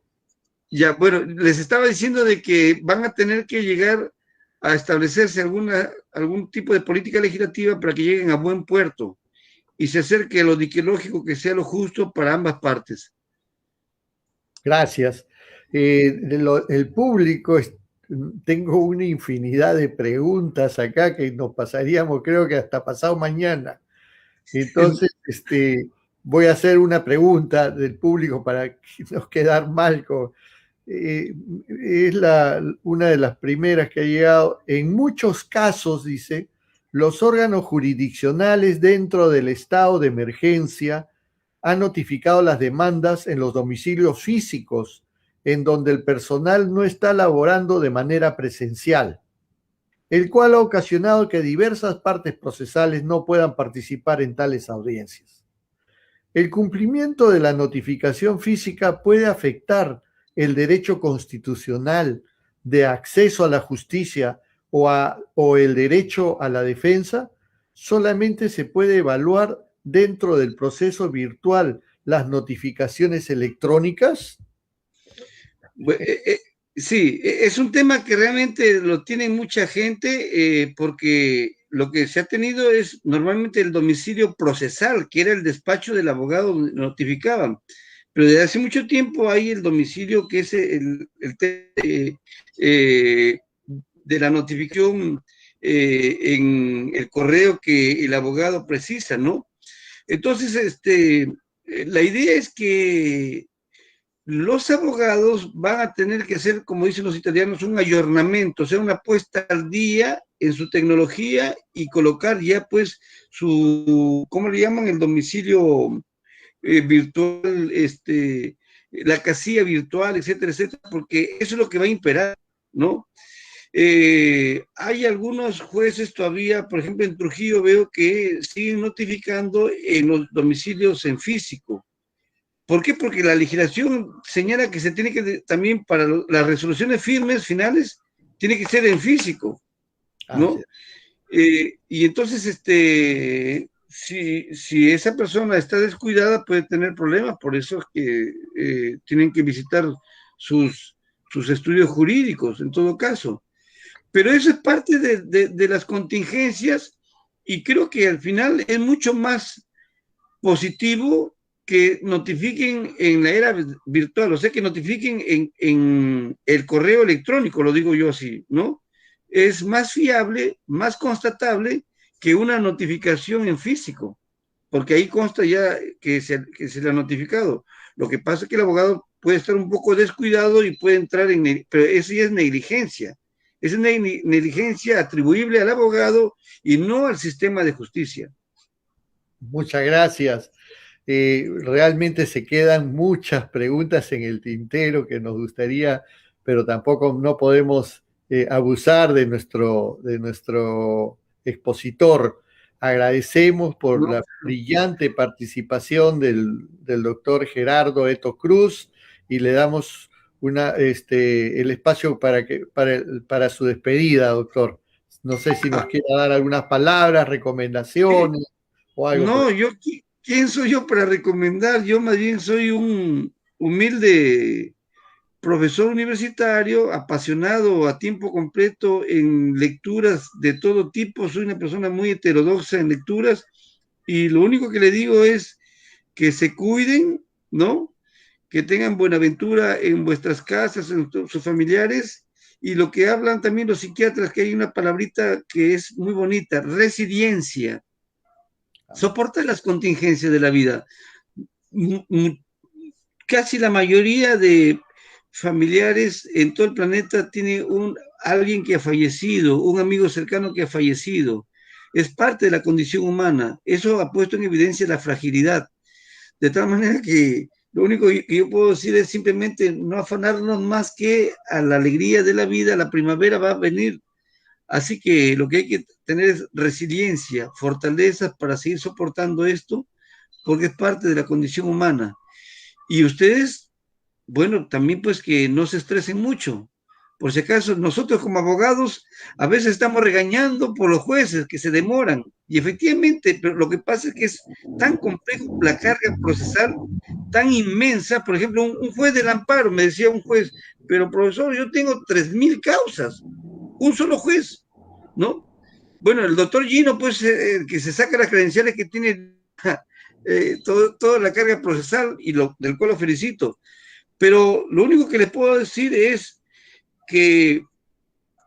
ya, bueno, les estaba diciendo de que van a tener que llegar a establecerse algún tipo de política legislativa para que lleguen a buen puerto y se acerque a lo dictológico, que sea lo justo para ambas partes. Gracias. El público, tengo una infinidad de preguntas acá que nos pasaríamos, creo que hasta pasado mañana. Entonces, voy a hacer una pregunta del público para no quedar mal con... es una de las primeras que ha llegado. En muchos casos, dice, los órganos jurisdiccionales dentro del estado de emergencia han notificado las demandas en los domicilios físicos, en donde el personal no está laborando de manera presencial, el cual ha ocasionado que diversas partes procesales no puedan participar en tales audiencias. El cumplimiento de la notificación física puede afectar el derecho constitucional de acceso a la justicia o el derecho a la defensa. Solamente se puede evaluar dentro del proceso virtual las notificaciones electrónicas. Sí, es un tema que realmente lo tiene mucha gente porque lo que se ha tenido es normalmente el domicilio procesal, que era el despacho del abogado donde notificaban. Pero desde hace mucho tiempo hay el domicilio que es de la notificación en el correo que el abogado precisa, ¿no? Entonces, la idea es que los abogados van a tener que hacer, como dicen los italianos, un ayornamiento, o sea, una puesta al día en su tecnología y colocar ya pues ¿cómo le llaman? El domicilio virtual, la casilla virtual, etcétera, etcétera, porque eso es lo que va a imperar, ¿no? Hay algunos jueces todavía, por ejemplo, en Trujillo veo que siguen notificando en los domicilios en físico. ¿Por qué? Porque la legislación señala que se tiene que, también para las resoluciones firmes, finales, tiene que ser en físico, ¿no? Y entonces, si esa persona está descuidada, puede tener problemas, por eso es que tienen que visitar sus estudios jurídicos, en todo caso. Pero eso es parte de las contingencias y creo que al final es mucho más positivo que notifiquen en la era virtual, o sea, que notifiquen en el correo electrónico, lo digo yo así, ¿no? Es más fiable, más constatable que una notificación en físico, porque ahí consta ya que se le ha notificado. Lo que pasa es que el abogado puede estar un poco descuidado y puede entrar pero eso ya es negligencia. Es una negligencia atribuible al abogado y no al sistema de justicia. Muchas gracias. Realmente se quedan muchas preguntas en el tintero que nos gustaría, pero tampoco no podemos abusar de nuestro expositor. Agradecemos por la brillante participación del doctor Gerardo Eto Cruz y le damos el espacio para su despedida, doctor. No sé si nos quiera dar algunas palabras, recomendaciones o algo. No, ¿quién soy yo para recomendar? Yo más bien soy un humilde profesor universitario, apasionado a tiempo completo en lecturas de todo tipo, soy una persona muy heterodoxa en lecturas, y lo único que le digo es que se cuiden, ¿no? Que tengan buenaventura en vuestras casas, en sus familiares, y lo que hablan también los psiquiatras, que hay una palabrita que es muy bonita, resiliencia, soportar las contingencias de la vida. Casi la mayoría de familiares en todo el planeta tiene alguien que ha fallecido, un amigo cercano que ha fallecido. Es parte de la condición humana. Eso ha puesto en evidencia la fragilidad. De tal manera que lo único que yo puedo decir es simplemente no afanarnos más que a la alegría de la vida. La primavera va a venir. Así que lo que hay que tener es resiliencia, fortaleza para seguir soportando esto, porque es parte de la condición humana. Y ustedes, bueno, también pues que no se estresen mucho. Por si acaso, nosotros como abogados a veces estamos regañando por los jueces que se demoran. Y efectivamente, pero lo que pasa es que es tan complejo la carga procesal, tan inmensa. Por ejemplo, un juez del amparo, me decía un juez, pero profesor, yo tengo 3.000 causas, un solo juez, ¿no? Bueno, el doctor Gino, pues, que se saca las credenciales que tiene toda la carga procesal, y del cual lo felicito. Pero lo único que les puedo decir es que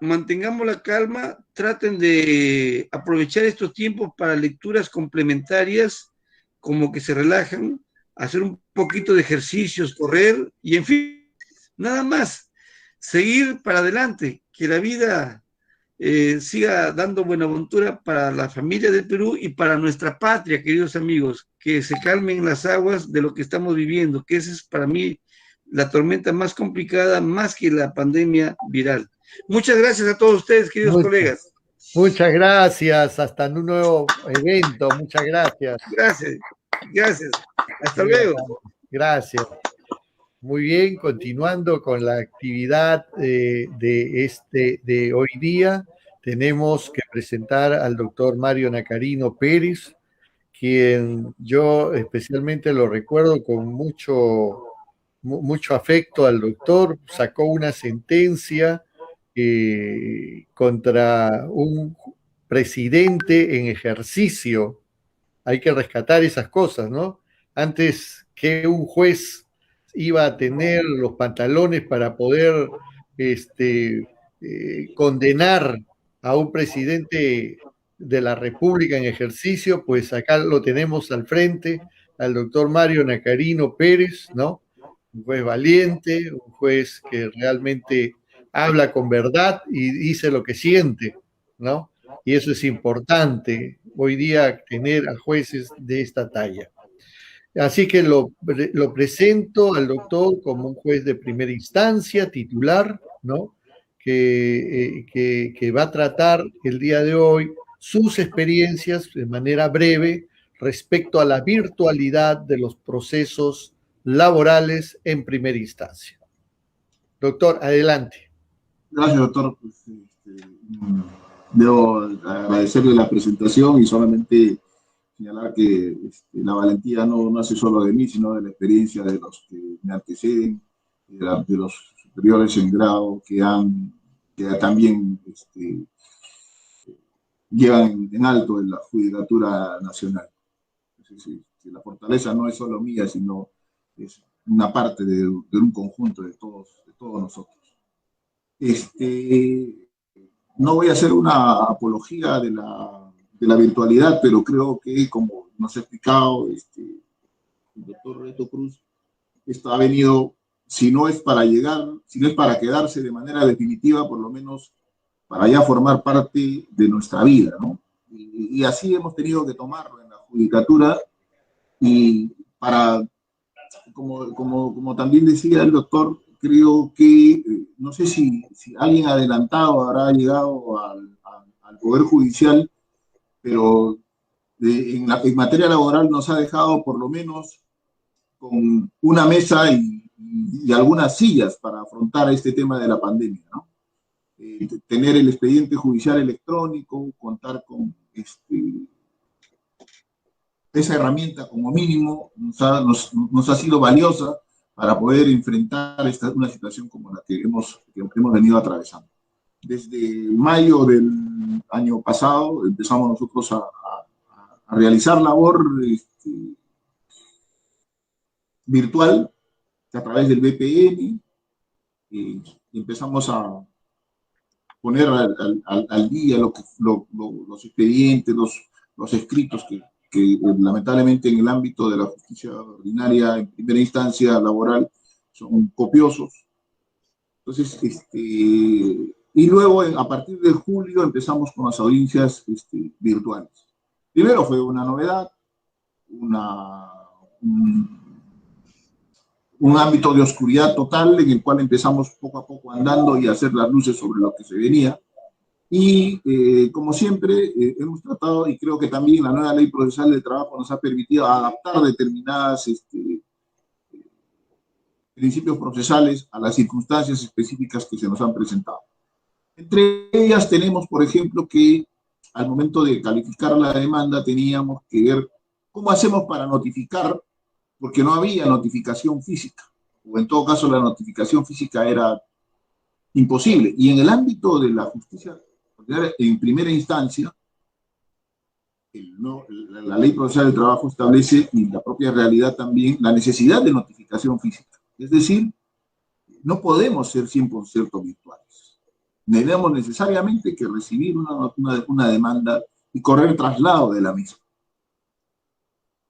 mantengamos la calma, traten de aprovechar estos tiempos para lecturas complementarias, como que se relajan, hacer un poquito de ejercicios, correr, y en fin, nada más, seguir para adelante, que la vida siga dando buenaventura para la familia del Perú y para nuestra patria, queridos amigos, que se calmen las aguas de lo que estamos viviendo, que esa es para mí la tormenta más complicada, más que la pandemia viral. Muchas gracias a todos ustedes, queridos colegas. Muchas gracias, hasta un nuevo evento, muchas gracias. Gracias. Hasta luego. Gracias. Muy bien, continuando con la actividad de hoy día, tenemos que presentar al doctor Mario Nacarino Pérez, quien yo especialmente lo recuerdo con mucho afecto al doctor. Sacó una sentencia contra un presidente en ejercicio. Hay que rescatar esas cosas, ¿no? Antes que un juez iba a tener los pantalones para poder condenar a un presidente de la República en ejercicio, pues acá lo tenemos al frente, al doctor Mario Nacarino Pérez, ¿no? Un juez valiente, un juez que realmente habla con verdad y dice lo que siente, ¿no? Y eso es importante hoy día, tener a jueces de esta talla. Así que lo presento al doctor como un juez de primera instancia, titular, ¿no? Que va a tratar el día de hoy sus experiencias de manera breve respecto a la virtualidad de los procesos laborales en primera instancia. Doctor, adelante. Gracias, doctor. Debo agradecerle la presentación y solamente señalar que la valentía no nace solo de mí, sino de la experiencia de los que me anteceden, de los superiores en grado que también llevan en alto en la Judicatura Nacional. La fortaleza no es solo mía, sino es una parte de un conjunto de todos nosotros. No voy a hacer una apología de la virtualidad, pero creo que, como nos ha explicado el doctor Reto Cruz, esto ha venido, si no es para quedarse de manera definitiva, por lo menos para ya formar parte de nuestra vida, ¿no? Y así hemos tenido que tomarlo en la judicatura, y como también decía el doctor, creo que, no sé si alguien adelantado habrá llegado al Poder Judicial, pero en materia laboral nos ha dejado por lo menos con una mesa y algunas sillas para afrontar este tema de la pandemia, ¿no? Tener el expediente judicial electrónico, contar con esa herramienta como mínimo nos ha sido valiosa para poder enfrentar una situación como la que hemos venido atravesando. Desde mayo del año pasado empezamos nosotros a realizar labor virtual a través del VPN, y empezamos a poner al día los expedientes, los escritos que lamentablemente en el ámbito de la justicia ordinaria, en primera instancia laboral, son copiosos. Entonces, y luego a partir de julio empezamos con las audiencias virtuales. Primero fue una novedad, un ámbito de oscuridad total en el cual empezamos poco a poco andando y a hacer las luces sobre lo que se venía. Y como siempre, hemos tratado, y creo que también la nueva ley procesal del trabajo nos ha permitido adaptar determinadas principios procesales a las circunstancias específicas que se nos han presentado. Entre ellas tenemos, por ejemplo, que al momento de calificar la demanda teníamos que ver cómo hacemos para notificar, porque no había notificación física, o en todo caso la notificación física era imposible. Y en el ámbito de la justicia en primera instancia, la ley procesal del trabajo establece, y la propia realidad también, la necesidad de notificación física. Es decir, no podemos ser 100% virtuales. Tenemos necesariamente que recibir una demanda y correr traslado de la misma.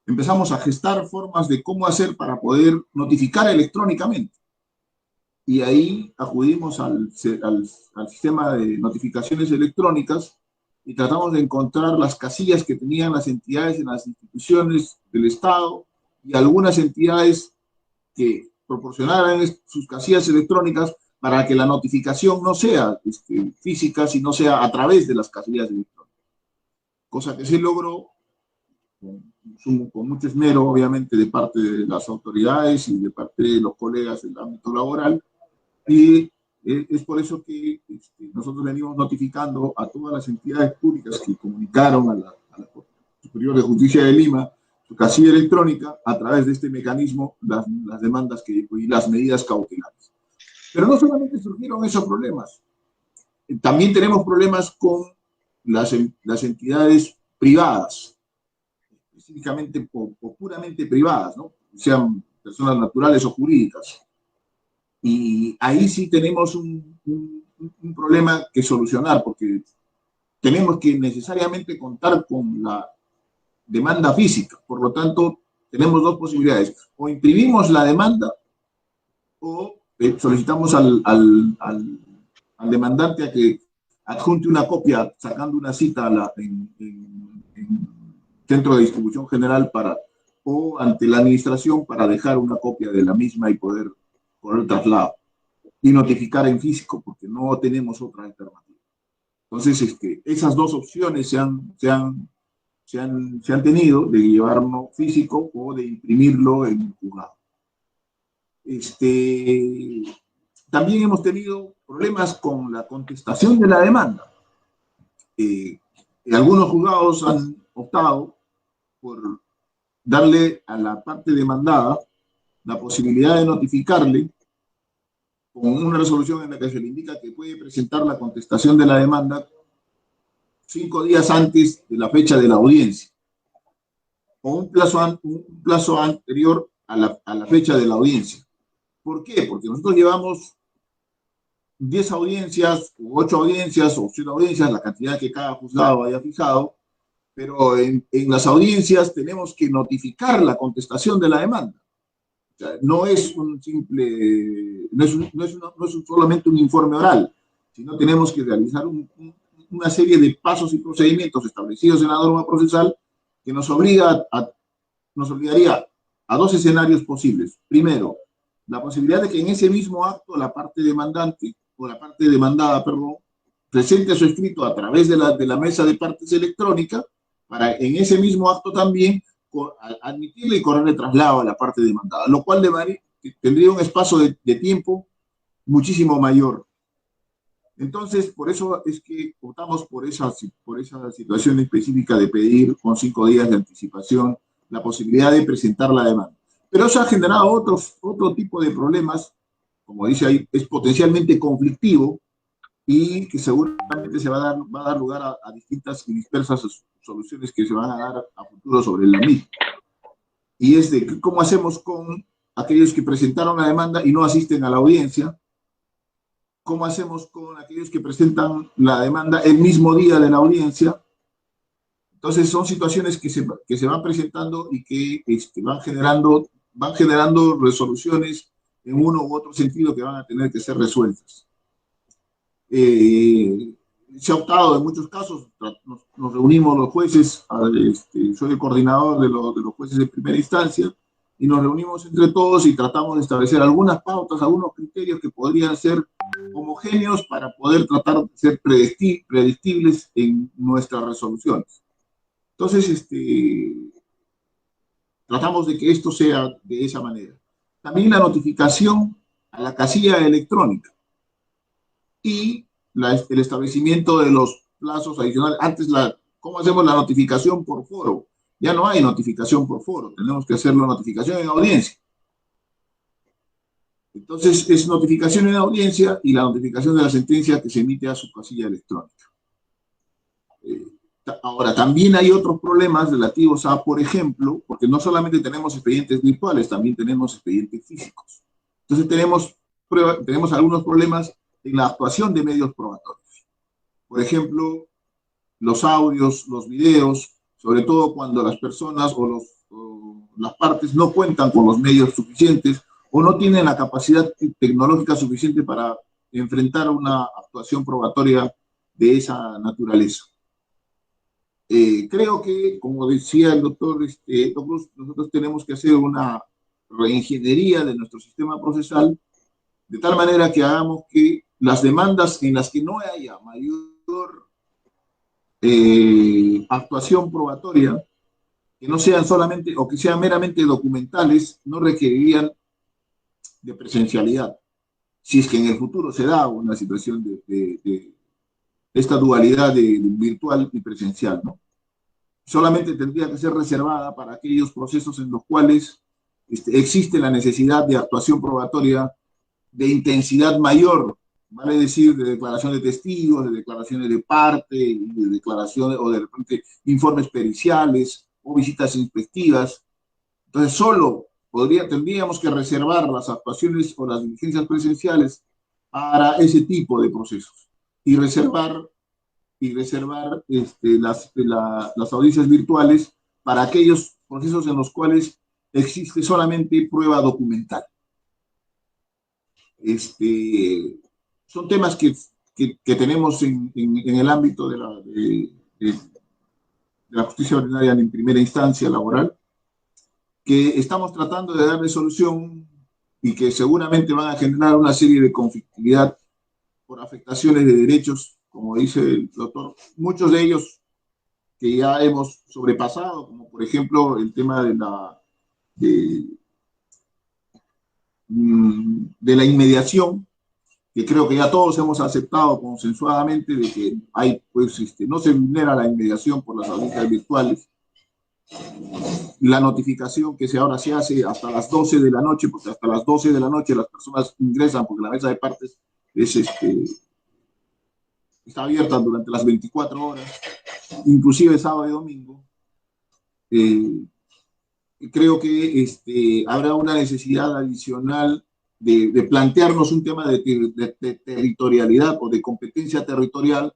Empezamos a gestar formas de cómo hacer para poder notificar electrónicamente. Y ahí acudimos al sistema de notificaciones electrónicas y tratamos de encontrar las casillas que tenían las entidades en las instituciones del Estado y algunas entidades que proporcionaran sus casillas electrónicas para que la notificación no sea física, sino sea a través de las casillas electrónicas. Cosa que se logró con mucho esmero, obviamente, de parte de las autoridades y de parte de los colegas del ámbito laboral. Y es por eso que nosotros venimos notificando a todas las entidades públicas que comunicaron a la Corte Superior de Justicia de Lima su casilla electrónica a través de este mecanismo, las demandas y las medidas cautelares. Pero no solamente surgieron esos problemas, también tenemos problemas con las entidades privadas, específicamente o puramente privadas, ¿no? Sean personas naturales o jurídicas. Y ahí sí tenemos un problema que solucionar, porque tenemos que necesariamente contar con la demanda física. Por lo tanto, tenemos dos posibilidades. O imprimimos la demanda o solicitamos al demandante a que adjunte una copia sacando una cita en centro de distribución general o ante la administración para dejar una copia de la misma y poder por el traslado y notificar en físico, porque no tenemos otra alternativa. Entonces, esas dos opciones se han tenido, de llevarlo físico o de imprimirlo en el juzgado. También hemos tenido problemas con la contestación de la demanda. Algunos juzgados han optado por darle a la parte demandada la posibilidad de notificarle con una resolución en la que se le indica que puede presentar la contestación de la demanda 5 días antes de la fecha de la audiencia, o un plazo anterior a la fecha de la audiencia. ¿Por qué? Porque nosotros llevamos 10 audiencias, o 8 audiencias, o 7 audiencias, la cantidad que cada juzgado haya fijado, pero en las audiencias tenemos que notificar la contestación de la demanda. O sea, no es solamente un informe oral, sino tenemos que realizar una serie de pasos y procedimientos establecidos en la norma procesal que nos obligaría a 2 escenarios posibles. Primero, la posibilidad de que en ese mismo acto la parte demandante, o la parte demandada, perdón, presente su escrito a través de la mesa de partes electrónica, para en ese mismo acto también admitirle y correr el traslado a la parte demandada, lo cual tendría un espacio de tiempo muchísimo mayor. Entonces, por eso es que optamos por esa situación específica de pedir con 5 días de anticipación la posibilidad de presentar la demanda. Pero eso ha generado otro tipo de problemas, como dice ahí, es potencialmente conflictivo y que seguramente va a dar lugar a distintas y dispersas soluciones que se van a dar a futuro sobre la misma. Y es de cómo hacemos con aquellos que presentaron la demanda y no asisten a la audiencia, cómo hacemos con aquellos que presentan la demanda el mismo día de la audiencia. Entonces son situaciones que se van presentando y que van generando resoluciones en uno u otro sentido que van a tener que ser resueltas. Se ha optado en muchos casos, nos reunimos los jueces, soy el coordinador de los jueces de primera instancia, y nos reunimos entre todos y tratamos de establecer algunas pautas, algunos criterios que podrían ser homogéneos para poder tratar de ser predictibles en nuestras resoluciones. Entonces, tratamos de que esto sea de esa manera. También la notificación a la casilla electrónica y el establecimiento de los plazos adicionales. Antes, ¿cómo hacemos la notificación por foro? Ya no hay notificación por foro, tenemos que hacerlo notificación en audiencia. Entonces, es notificación en audiencia y la notificación de la sentencia que se emite a su casilla electrónica. Ahora, también hay otros problemas relativos a, por ejemplo, porque no solamente tenemos expedientes virtuales, también tenemos expedientes físicos. Entonces, tenemos algunos problemas en la actuación de medios probatorios. Por ejemplo, los audios, los videos, sobre todo cuando las personas o las partes no cuentan con los medios suficientes o no tienen la capacidad tecnológica suficiente para enfrentar una actuación probatoria de esa naturaleza. Creo que, como decía el doctor Cruz, nosotros tenemos que hacer una reingeniería de nuestro sistema procesal de tal manera que hagamos que las demandas en las que no haya mayor actuación probatoria, que no sean solamente o que sean meramente documentales, no requerirían de presencialidad. Si es que en el futuro se da una situación de esta dualidad de virtual y presencial, ¿no? Solamente tendría que ser reservada para aquellos procesos en los cuales existe la necesidad de actuación probatoria de intensidad mayor, vale decir, de declaración de testigos, de declaraciones de parte, de declaraciones o de repente informes periciales o visitas inspectivas. Entonces, solo tendríamos que reservar las actuaciones o las diligencias presenciales para ese tipo de procesos y reservar las audiencias virtuales para aquellos procesos en los cuales existe solamente prueba documental. Son temas que tenemos en el ámbito de la justicia ordinaria en primera instancia laboral, que estamos tratando de darle solución y que seguramente van a generar una serie de conflictividad por afectaciones de derechos, como dice el doctor, muchos de ellos que ya hemos sobrepasado, como por ejemplo el tema de la inmediación, que creo que ya todos hemos aceptado consensuadamente de que no se vulnera la inmediación por las audiencias virtuales. La notificación que ahora se hace hasta las 12 de la noche, porque hasta las 12 de la noche las personas ingresan, porque la mesa de partes está abierta durante las 24 horas, inclusive sábado y domingo. Creo que habrá una necesidad adicional de plantearnos un tema de territorialidad o de competencia territorial,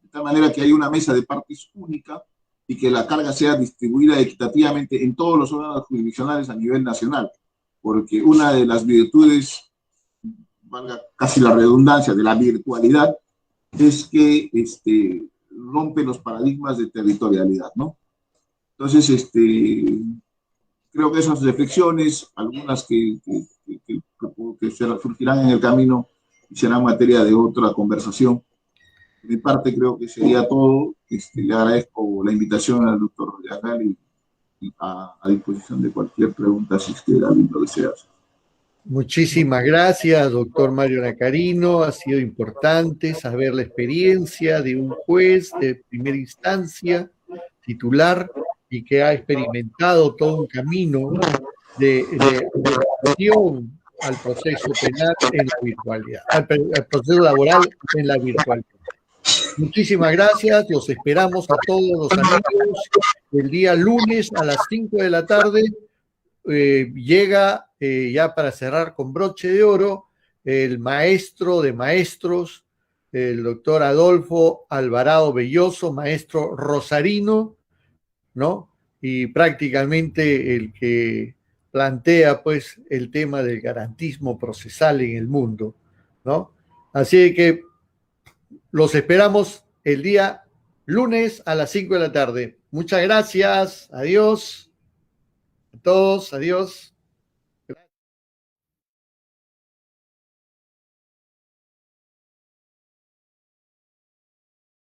de tal manera que haya una mesa de partes única y que la carga sea distribuida equitativamente en todos los órganos jurisdiccionales a nivel nacional, porque una de las virtudes, valga casi la redundancia, de la virtualidad es que rompe los paradigmas de territorialidad, ¿no? Entonces, creo que esas reflexiones, algunas que surgirán en el camino y serán materia de otra conversación. De mi parte creo que sería todo. Le agradezco la invitación al doctor Yacal y a disposición de cualquier pregunta si usted lo desea. Muchísimas gracias, doctor Mario Nacarino. Ha sido importante saber la experiencia de un juez de primera instancia, titular, y que ha experimentado todo un camino de adaptación al proceso penal en la virtualidad, al proceso laboral en la virtualidad. Muchísimas gracias, los esperamos a todos los amigos el día lunes a las 5 de la tarde. Llega ya para cerrar con broche de oro el maestro de maestros, el doctor Adolfo Alvarado Belloso, maestro rosarino, ¿no? Y prácticamente el que plantea pues el tema del garantismo procesal en el mundo, ¿no? Así que los esperamos el día lunes a las 5 de la tarde. Muchas gracias. Adiós. A todos. Adiós.